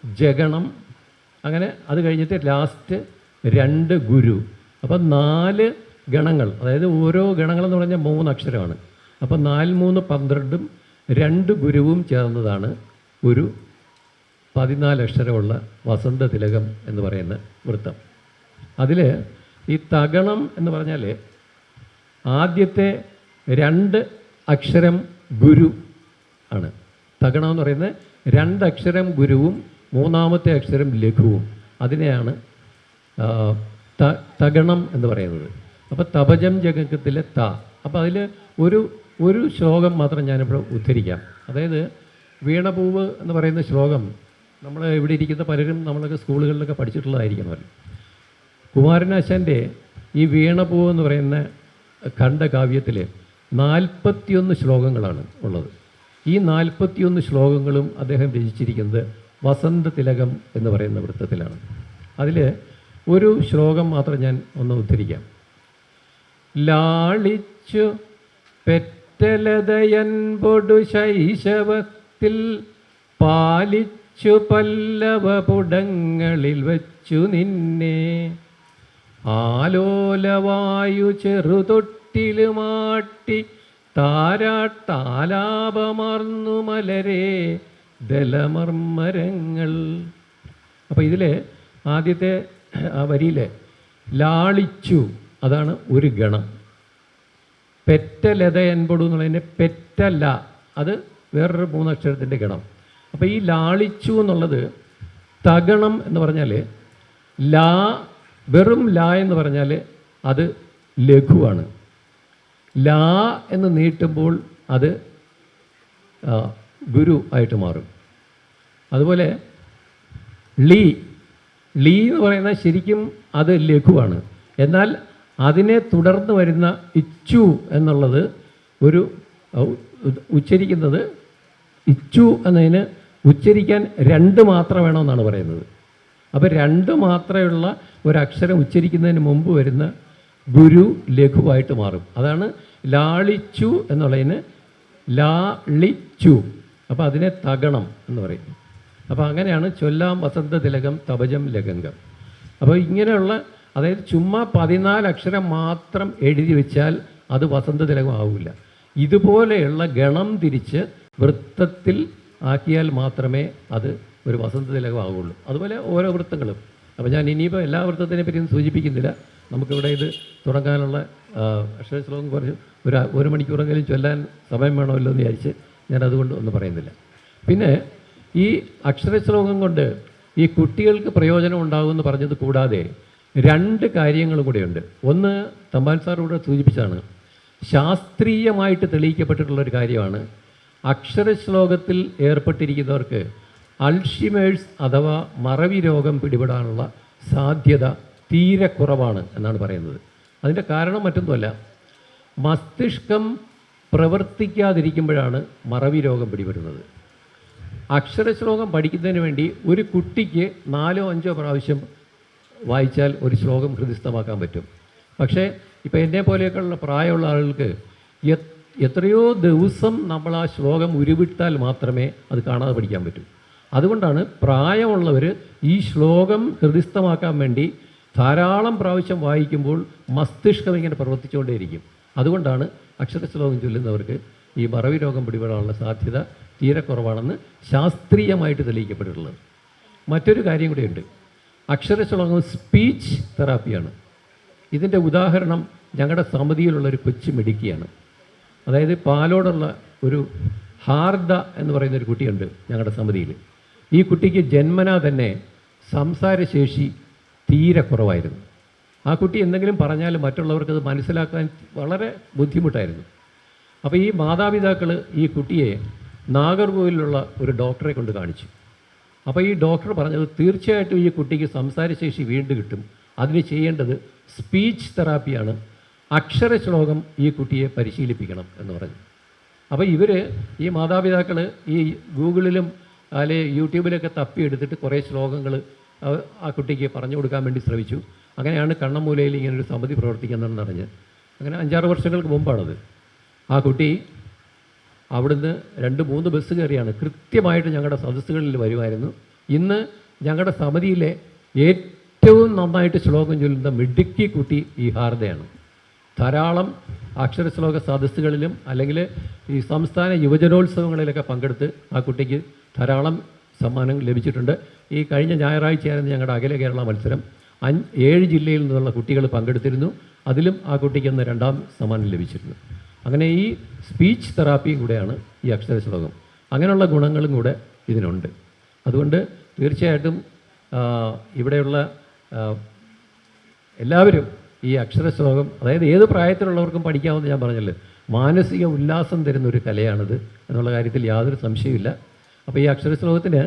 ജഗണം, അങ്ങനെ അത് കഴിഞ്ഞിട്ട് ലാസ്റ്റ് 2 ഗുരു. അപ്പം 4 ഗണങ്ങൾ, അതായത് ഓരോ ഗണങ്ങളെന്ന് പറഞ്ഞാൽ 3 അക്ഷരമാണ്. അപ്പം 4 3 12ഉം 2 ഗുരുവും ചേർന്നതാണ് ഒരു 14 അക്ഷരമുള്ള വസന്തതിലകം എന്ന് പറയുന്ന വൃത്തം. അതിൽ ഈ തഗണം എന്ന് പറഞ്ഞാൽ ആദ്യത്തെ 2 അക്ഷരം ഗുരു ആണ്. തഗണം എന്ന് പറയുന്നത് 2 അക്ഷരം ഗുരുവും 3ാമത്തെ അക്ഷരം ലഘുവും, അതിനെയാണ് തഗണം എന്ന് പറയുന്നത്. അപ്പോൾ തപജം ജഗത്തിലെ ത. അപ്പോൾ അതിൽ ഒരു ശ്ലോകം മാത്രം ഞാനിവിടെ ഉദ്ധരിക്കാം. അതായത് വീണപൂവ് എന്ന് പറയുന്ന ശ്ലോകം നമ്മൾ ഇവിടെ ഇരിക്കുന്ന പലരും നമ്മളൊക്കെ സ്കൂളുകളിലൊക്കെ പഠിച്ചിട്ടുള്ളതായിരിക്കണമല്ലോ. കുമാരനാശാൻ്റെ ഈ വീണപൂവ് എന്ന് പറയുന്ന ഖണ്ഡകാവ്യത്തിൽ 41 ശ്ലോകങ്ങളാണ് ഉള്ളത്. ഈ 41 ശ്ലോകങ്ങളും അദ്ദേഹം രചിച്ചിരിക്കുന്നത് വസന്തതിലകം എന്ന് പറയുന്ന വൃത്തത്തിലാണ്. അതിൽ ഒരു ശ്ലോകം മാത്രം ഞാൻ ഒന്ന് ഉദ്ധരിക്കാം. ലാളിച്ചു പെറ്റലതയൻപൊടു ശൈശവത്തിൽ പാലിച്ചു പല്ലവപുടങ്ങളിൽ വച്ചു നിന്നെ ആലോലവായു ചെറുതൊട്ടിലുമാട്ടി താരാട്ടാലാപമാർന്നു മലരെ ദലമർമരങ്ങൾ. അപ്പോൾ ഇതിൽ ആദ്യത്തെ ആ വരിയിൽ ലാളിച്ചു, അതാണ് ഒരു ഗണം. പെറ്റലത എൻപൊടു എന്നുള്ളതിൻ്റെ പെറ്റല, അത് വേറൊരു 3 അക്ഷരത്തിൻ്റെ ഗണം. അപ്പോൾ ഈ ലാളിച്ചു എന്നുള്ളത് തഗണം എന്ന് പറഞ്ഞാൽ ലാ, വെറും ലാ എന്ന് പറഞ്ഞാൽ അത് ലഘുവാണ്. ലാ എന്ന് നീട്ടുമ്പോൾ അത് ഗുരു ആയിട്ട് മാറും. അതുപോലെ ലീ എന്ന് പറയുന്നത് ശരിക്കും അത് ലഘുവാണ്. എന്നാൽ അതിനെ തുടർന്ന് വരുന്ന ഇച്ചു എന്നുള്ളത് ഒരു ഉച്ചരിക്കുന്നത്, ഇച്ചു എന്നതിന് ഉച്ചരിക്കാൻ 2 മാത്രം വേണമെന്നാണ് പറയുന്നത്. അപ്പോൾ 2 മാത്രമുള്ള ഒരക്ഷരം ഉച്ചരിക്കുന്നതിന് മുമ്പ് വരുന്ന ഗുരു ലഘുവായിട്ട് മാറും. അതാണ് ലാളിച്ചു എന്നുള്ളതിന് ലാളിച്ചു. അപ്പോൾ അതിനെ തകണം എന്ന് പറയും. അപ്പോൾ അങ്ങനെയാണ് ചൊല്ലാം വസന്ത തിലകം തപജം ലഗംഗം. അപ്പോൾ ഇങ്ങനെയുള്ള, അതായത് ചുമ്മാ 14 അക്ഷരം മാത്രം എഴുതി വെച്ചാൽ അത് വസന്ത തിലകം ആവില്ല. ഇതുപോലെയുള്ള ഗണം തിരിച്ച് വൃത്തത്തിൽ ആക്കിയാൽ മാത്രമേ അത് ഒരു വസന്ത തിലകം ആവുള്ളൂ. അതുപോലെ ഓരോ വൃത്തങ്ങളും. അപ്പോൾ ഞാൻ ഇനിയിപ്പോൾ എല്ലാ വൃത്തത്തിനെ പറ്റിയും സൂചിപ്പിക്കുന്നില്ല. നമുക്കിവിടെ ഇത് തുടങ്ങാനുള്ള അക്ഷര ശ്ലോകം കുറച്ച് ഒരു മണിക്കൂറെങ്കിലും ചൊല്ലാൻ സമയം വേണമല്ലോ എന്ന് വിചാരിച്ച് ഞാൻ അതുകൊണ്ട് ഒന്നും പറയുന്നില്ല. പിന്നെ ഈ അക്ഷരശ്ലോകം കൊണ്ട് ഈ കുട്ടികൾക്ക് പ്രയോജനം ഉണ്ടാകുമെന്ന് പറഞ്ഞത് കൂടാതെ 2 കാര്യങ്ങളും കൂടെയുണ്ട്. ഒന്ന് തമ്പാൻ സാർ ഇവിടെ സൂചിപ്പിച്ചാണ്, ശാസ്ത്രീയമായിട്ട് തെളിയിക്കപ്പെട്ടിട്ടുള്ളൊരു കാര്യമാണ്. അക്ഷരശ്ലോകത്തിൽ ഏർപ്പെട്ടിരിക്കുന്നവർക്ക് അൾഷിമേഴ്സ് അഥവാ മറവി രോഗം പിടിപെടാനുള്ള സാധ്യത തീരെ കുറവാണ് എന്നാണ് പറയുന്നത്. അതിൻ്റെ കാരണം മറ്റൊന്നുമല്ല, മസ്തിഷ്കം പ്രവർത്തിക്കാതിരിക്കുമ്പോഴാണ് മറവി രോഗം പിടിപെടുന്നത്. അക്ഷരശ്ലോകം പഠിക്കുന്നതിന് വേണ്ടി ഒരു കുട്ടിക്ക് 4 or 5 പ്രാവശ്യം വായിച്ചാൽ ഒരു ശ്ലോകം ഹൃദിസ്ഥമാക്കാൻ പറ്റും. പക്ഷേ ഇപ്പോൾ എന്നെ പോലെയൊക്കെയുള്ള പ്രായമുള്ള ആളുകൾക്ക് എത്രയോ ദിവസം നമ്മൾ ആ ശ്ലോകം ഉരുവിട്ടാൽ മാത്രമേ അത് കാണാതെ പഠിക്കാൻ പറ്റൂ. അതുകൊണ്ടാണ് പ്രായമുള്ളവർ ഈ ശ്ലോകം ഹൃദിസ്ഥമാക്കാൻ വേണ്ടി ധാരാളം പ്രാവശ്യം വായിക്കുമ്പോൾ മസ്തിഷ്കം ഇങ്ങനെ പ്രവർത്തിച്ചുകൊണ്ടേയിരിക്കും. അതുകൊണ്ടാണ് അക്ഷരശ്ലോകം ചൊല്ലുന്നവർക്ക് ഈ മറവി രോഗം പിടിപെടാനുള്ള സാധ്യത തീരെ കുറവാണെന്ന് ശാസ്ത്രീയമായിട്ട് തെളിയിക്കപ്പെട്ടിട്ടുള്ളത്. മറ്റൊരു കാര്യം കൂടെയുണ്ട്, അക്ഷരശ്ലോകം സ്പീച്ച് തെറാപ്പിയാണ്. ഇതിൻ്റെ ഉദാഹരണം ഞങ്ങളുടെ സമിതിയിലുള്ളൊരു കൊച്ചു മിടുക്കിയാണ്. അതായത് പാലോടുള്ള ഒരു ഹാർദ എന്ന് പറയുന്നൊരു കുട്ടിയുണ്ട് ഞങ്ങളുടെ സമിതിയിൽ. ഈ കുട്ടിക്ക് ജന്മനാ തന്നെ സംസാരശേഷി തീരെ കുറവായിരുന്നു. ആ കുട്ടി എന്തെങ്കിലും പറഞ്ഞാൽ മറ്റുള്ളവർക്കത് മനസ്സിലാക്കാൻ വളരെ ബുദ്ധിമുട്ടായിരുന്നു. അപ്പോൾ ഈ മാതാപിതാക്കൾ ഈ കുട്ടിയെ നാഗർകോവിലുള്ള ഒരു ഡോക്ടറെ കൊണ്ട് കാണിച്ചു. അപ്പോൾ ഈ ഡോക്ടർ പറഞ്ഞത് തീർച്ചയായിട്ടും ഈ കുട്ടിക്ക് സംസാരശേഷി വീണ്ടും കിട്ടും, അതിന് ചെയ്യേണ്ടത് സ്പീച്ച് തെറാപ്പിയാണ്, അക്ഷരശ്ലോകം ഈ കുട്ടിയെ പരിശീലിപ്പിക്കണം എന്ന് പറഞ്ഞു. അപ്പോൾ ഈ മാതാപിതാക്കൾ ഈ ഗൂഗിളിലും അല്ലെങ്കിൽ യൂട്യൂബിലൊക്കെ തപ്പിയെടുത്തിട്ട് കുറേ ശ്ലോകങ്ങൾ ആ കുട്ടിക്ക് പറഞ്ഞു കൊടുക്കാൻ വേണ്ടി ശ്രമിച്ചു. അങ്ങനെയാണ് കണ്ണമൂലയിൽ ഇങ്ങനൊരു സമിതി പ്രവർത്തിക്കുന്നതെന്ന് അറിഞ്ഞ്. അങ്ങനെ 5-6 വർഷങ്ങൾക്ക് മുമ്പാണത്. ആ കുട്ടി അവിടുന്ന് 2-3 ബസ് കയറിയാണ് കൃത്യമായിട്ട് ഞങ്ങളുടെ സദസ്സുകളിൽ വരുമായിരുന്നു. ഇന്ന് ഞങ്ങളുടെ സമിതിയിലെ ഏറ്റവും നന്നായിട്ട് ശ്ലോകം ചൊല്ലുന്ന മിടുക്കി കുട്ടി ഈ ഹാർദയാണ്. ധാരാളം അക്ഷരശ്ലോക സദസ്സുകളിലും അല്ലെങ്കിൽ ഈ സംസ്ഥാന യുവജനോത്സവങ്ങളിലൊക്കെ പങ്കെടുത്ത് ആ കുട്ടിക്ക് ധാരാളം സമ്മാനങ്ങൾ ലഭിച്ചിട്ടുണ്ട്. ഈ കഴിഞ്ഞ ഞായറാഴ്ചയായിരുന്നു ഞങ്ങളുടെ അഖില കേരള മത്സരം. 7 ജില്ലയിൽ നിന്നുള്ള കുട്ടികൾ പങ്കെടുത്തിരുന്നു. അതിലും ആ കുട്ടിക്ക് അന്ന് 2ാം സമ്മാനം ലഭിച്ചിരുന്നു. അങ്ങനെ ഈ സ്പീച്ച് തെറാപ്പിയും കൂടെയാണ് ഈ അക്ഷരശ്ലോകം. അങ്ങനെയുള്ള ഗുണങ്ങളും കൂടെ ഇതിനുണ്ട്. അതുകൊണ്ട് തീർച്ചയായിട്ടും ഇവിടെയുള്ള എല്ലാവരും ഈ അക്ഷരശ്ലോകം, അതായത് ഏത് പ്രായത്തിലുള്ളവർക്കും പഠിക്കാമെന്ന് ഞാൻ പറഞ്ഞല്ലോ, മാനസിക ഉല്ലാസം തരുന്നൊരു കലയാണിത് എന്നുള്ള കാര്യത്തിൽ യാതൊരു സംശയമില്ല. അപ്പോൾ ഈ അക്ഷരശ്ലോകത്തിന്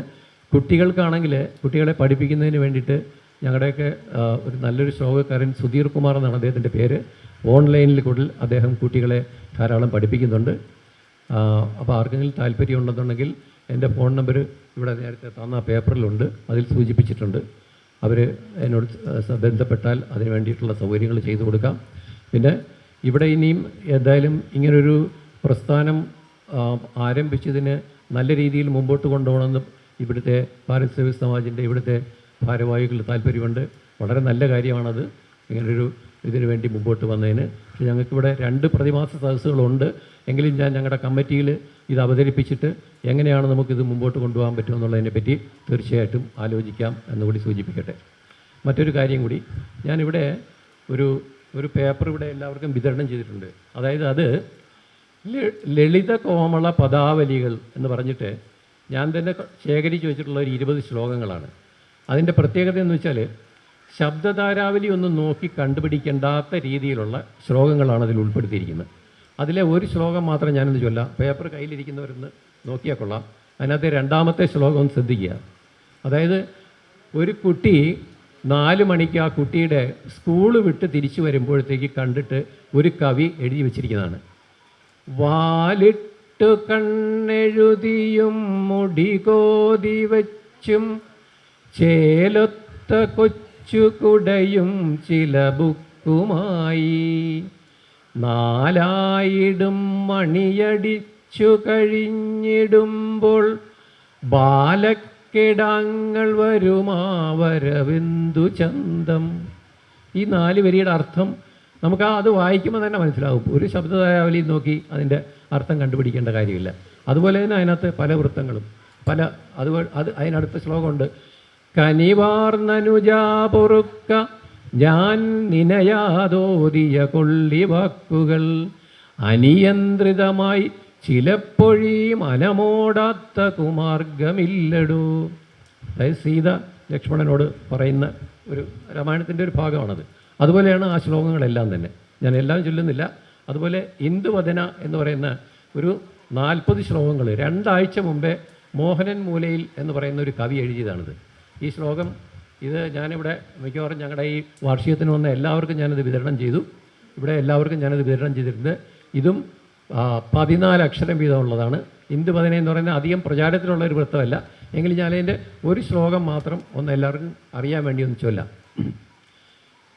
കുട്ടികൾക്കാണെങ്കിൽ കുട്ടികളെ പഠിപ്പിക്കുന്നതിന് വേണ്ടിയിട്ട് ഞങ്ങളുടെയൊക്കെ ഒരു നല്ലൊരു ശ്ലോകക്കാരൻ സുധീർ കുമാർ എന്നാണ് അദ്ദേഹത്തിൻ്റെ പേര്. ഓൺലൈനിൽ കൂടുതൽ അദ്ദേഹം കുട്ടികളെ ധാരാളം പഠിപ്പിക്കുന്നുണ്ട്. അപ്പോൾ ആർക്കെങ്കിലും താല്പര്യമുണ്ടെന്നുണ്ടെങ്കിൽ എൻ്റെ ഫോൺ നമ്പർ ഇവിടെ നേരത്തെ തന്ന പേപ്പറിലുണ്ട്, അതിൽ സൂചിപ്പിച്ചിട്ടുണ്ട്. അവർ എന്നോട് ബന്ധപ്പെട്ടാൽ അതിന് വേണ്ടിയിട്ടുള്ള സൗകര്യങ്ങൾ ചെയ്തു കൊടുക്കാം. പിന്നെ ഇവിടെ ഇനിയും എന്തായാലും ഇങ്ങനൊരു പ്രസ്ഥാനം ആരംഭിച്ചതിന് നല്ല രീതിയിൽ മുമ്പോട്ട് കൊണ്ടുപോകണമെന്ന് ഇവിടുത്തെ ഭാരത് സേവക് സമാജിൻ്റെ ഇവിടുത്തെ ഭാരവാഹികൾ താല്പര്യമുണ്ട്. വളരെ നല്ല കാര്യമാണത്, ഇങ്ങനൊരു ഇതിനു വേണ്ടി മുമ്പോട്ട് വന്നതിന്. പക്ഷേ ഞങ്ങൾക്കിവിടെ 2 പ്രതിമാസ സദസ്സുകളുണ്ട്. എങ്കിലും ഞാൻ ഞങ്ങളുടെ കമ്മിറ്റിയിൽ ഇത് അവതരിപ്പിച്ചിട്ട് എങ്ങനെയാണ് നമുക്കിത് മുമ്പോട്ട് കൊണ്ടുപോകാൻ പറ്റുമെന്നുള്ളതിനെപ്പറ്റി തീർച്ചയായിട്ടും ആലോചിക്കാം എന്നുകൂടി സൂചിപ്പിക്കട്ടെ. മറ്റൊരു കാര്യം കൂടി, ഞാനിവിടെ ഒരു പേപ്പർ ഇവിടെ എല്ലാവർക്കും വിതരണം ചെയ്തിട്ടുണ്ട്. അതായത് അത് ലളിത കോമള പദാവലികൾ എന്ന് പറഞ്ഞിട്ട് ഞാൻ തന്നെ ശേഖരിച്ച് വെച്ചിട്ടുള്ള ഒരു 20 ശ്ലോകങ്ങളാണ്. അതിൻ്റെ പ്രത്യേകത എന്ന് വെച്ചാൽ ശബ്ദധാരാവലി ഒന്നും നോക്കി കണ്ടുപിടിക്കേണ്ടാത്ത രീതിയിലുള്ള ശ്ലോകങ്ങളാണ് അതിൽ ഉൾപ്പെടുത്തിയിരിക്കുന്നത്. അതിലെ ഒരു ശ്ലോകം മാത്രം ഞാനൊന്ന് ചൊല്ലാം. പേപ്പർ കയ്യിലിരിക്കുന്നവരൊന്ന് നോക്കിയാൽ കൊള്ളാം. അതിനകത്ത് 2ാമത്തെ ശ്ലോകം ശ്രദ്ധിക്കുക. അതായത് ഒരു കുട്ടി 4 മണിക്ക് ആ കുട്ടിയുടെ സ്കൂൾ വിട്ട് തിരിച്ചു വരുമ്പോഴത്തേക്ക് കണ്ടിട്ട് ഒരു കവി എഴുതി വച്ചിരിക്കുന്നതാണ്. വാലിട്ടു കണ്ണെഴുതിയും മുടികോതി വച്ചും ചേലൊത്ത കൊച്ചു കുടയും ചില ബുക്ക് നാലായിടും മണിയടിച്ചു കഴിഞ്ഞിടുമ്പോൾ ബാലക്കിടാങ്ങൾ വരുമാവരവിന്ദു ചന്തം. ഈ 4 വരിയുടെ അർത്ഥം നമുക്ക് അത് വായിക്കുമ്പോൾ തന്നെ മനസ്സിലാവും. ഒരു ശബ്ദതായാവലി നോക്കി അതിൻ്റെ അർത്ഥം കണ്ടുപിടിക്കേണ്ട കാര്യമില്ല. അതുപോലെ തന്നെ അതിനകത്ത് പല വൃത്തങ്ങളും അതിനടുത്ത ശ്ലോകമുണ്ട്. കനിവാർന്നനുജാ പൊറുക്ക ഞാൻ നിനയാതോതിയ കൊള്ളി വാക്കുകൾ അനിയന്ത്രിതമായി ചിലപ്പൊഴി മനമോടാത്ത കുമാർഗമില്ലടൂ. അതായത് സീത ലക്ഷ്മണനോട് പറയുന്ന ഒരു രാമായണത്തിൻ്റെ ഒരു ഭാഗമാണത്. അതുപോലെയാണ് ആ ശ്ലോകങ്ങളെല്ലാം തന്നെ. ഞാൻ എല്ലാം ചൊല്ലുന്നില്ല. അതുപോലെ ഇന്ദുവദന എന്ന് പറയുന്ന ഒരു 40 ശ്ലോകങ്ങൾ 2 ആഴ്ച മുമ്പേ മോഹനൻ മൂലയിൽ എന്ന് പറയുന്ന ഒരു കവി എഴുതിയതാണിത്. ഈ ശ്ലോകം ഞാനിവിടെ മിക്കവാറും ഞങ്ങളുടെ ഈ വാർഷികത്തിന് വന്ന എല്ലാവർക്കും ഞാനത് വിതരണം ചെയ്തു. ഇവിടെ എല്ലാവർക്കും ഞാനത് വിതരണം ചെയ്തിട്ടുണ്ട്. ഇതും 14 അക്ഷരം വീതമുള്ളതാണ്. ഇന്ദുവദന എന്ന് പറയുന്നത് അധികം പ്രചാരത്തിലുള്ള ഒരു വൃത്തമല്ല. എങ്കിലും ഞാനതിൻ്റെ ഒരു ശ്ലോകം മാത്രം എല്ലാവർക്കും അറിയാൻ വേണ്ടി ഒന്ന് ചൊല്ലാം.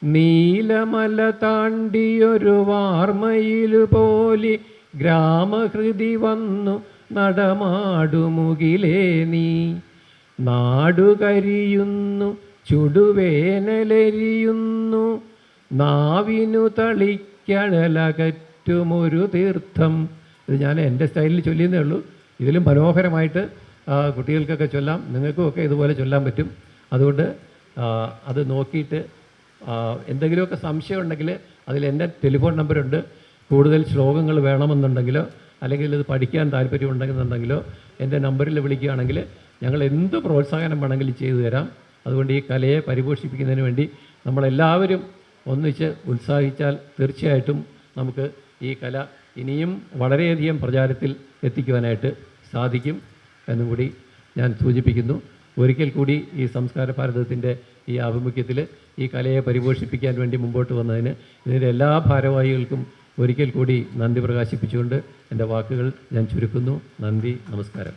നീലമല താണ്ടിയൊരു വാർമയിൽ പോലി ഗ്രാമഹൃതി വന്നു നടമാടുമുകിലേ നീ നാടുകരിയുന്നു ചുടുവേനലെരിയുന്നു നാവിനു തളിക്കഴലകറ്റുമൊരു തീർത്ഥം. ഇത് ഞാൻ എൻ്റെ സ്റ്റൈലിൽ ചൊല്ലിയെന്നേ ഉള്ളൂ. ഇതിലും മനോഹരമായിട്ട് കുട്ടികൾക്കൊക്കെ ചൊല്ലാം, നിങ്ങൾക്കുമൊക്കെ ഇതുപോലെ ചൊല്ലാൻ പറ്റും. അതുകൊണ്ട് അത് നോക്കിയിട്ട് എന്തെങ്കിലുമൊക്കെ സംശയം ഉണ്ടെങ്കിൽ അതിൽ എൻ്റെ ടെലിഫോൺ നമ്പറുണ്ട്. കൂടുതൽ ശ്ലോകങ്ങൾ വേണമെന്നുണ്ടെങ്കിലോ അല്ലെങ്കിൽ ഇത് പഠിക്കാൻ താല്പര്യമുണ്ടെന്നുണ്ടെങ്കിലോ എൻ്റെ നമ്പറിൽ വിളിക്കുകയാണെങ്കിൽ ഞങ്ങൾ എന്ത് പ്രോത്സാഹനം വേണമെങ്കിലും ചെയ്തു തരാം. അതുകൊണ്ട് ഈ കലയെ പരിപോഷിപ്പിക്കുന്നതിന് വേണ്ടി നമ്മളെല്ലാവരും ഒന്നിച്ച് ഉത്സാഹിച്ചാൽ തീർച്ചയായിട്ടും നമുക്ക് ഈ കല ഇനിയും വളരെയധികം പ്രചാരത്തിൽ എത്തിക്കുവാനായിട്ട് സാധിക്കും എന്നും കൂടി ഞാൻ സൂചിപ്പിക്കുന്നു. ഒരിക്കൽ കൂടി ഈ സംസ്കാര ഭാരതത്തിൻ്റെ ഈ ആഭിമുഖ്യത്തിൽ ഈ കലയെ പരിപോഷിപ്പിക്കാൻ വേണ്ടി മുമ്പോട്ട് വന്നതിന് ഇതിൻ്റെ എല്ലാ ഭാരവാഹികൾക്കും ഒരിക്കൽ കൂടി നന്ദി പ്രകാശിപ്പിച്ചുകൊണ്ട് എൻ്റെ വാക്കുകൾ ഞാൻ ചുരുക്കുന്നു. നന്ദി, നമസ്കാരം.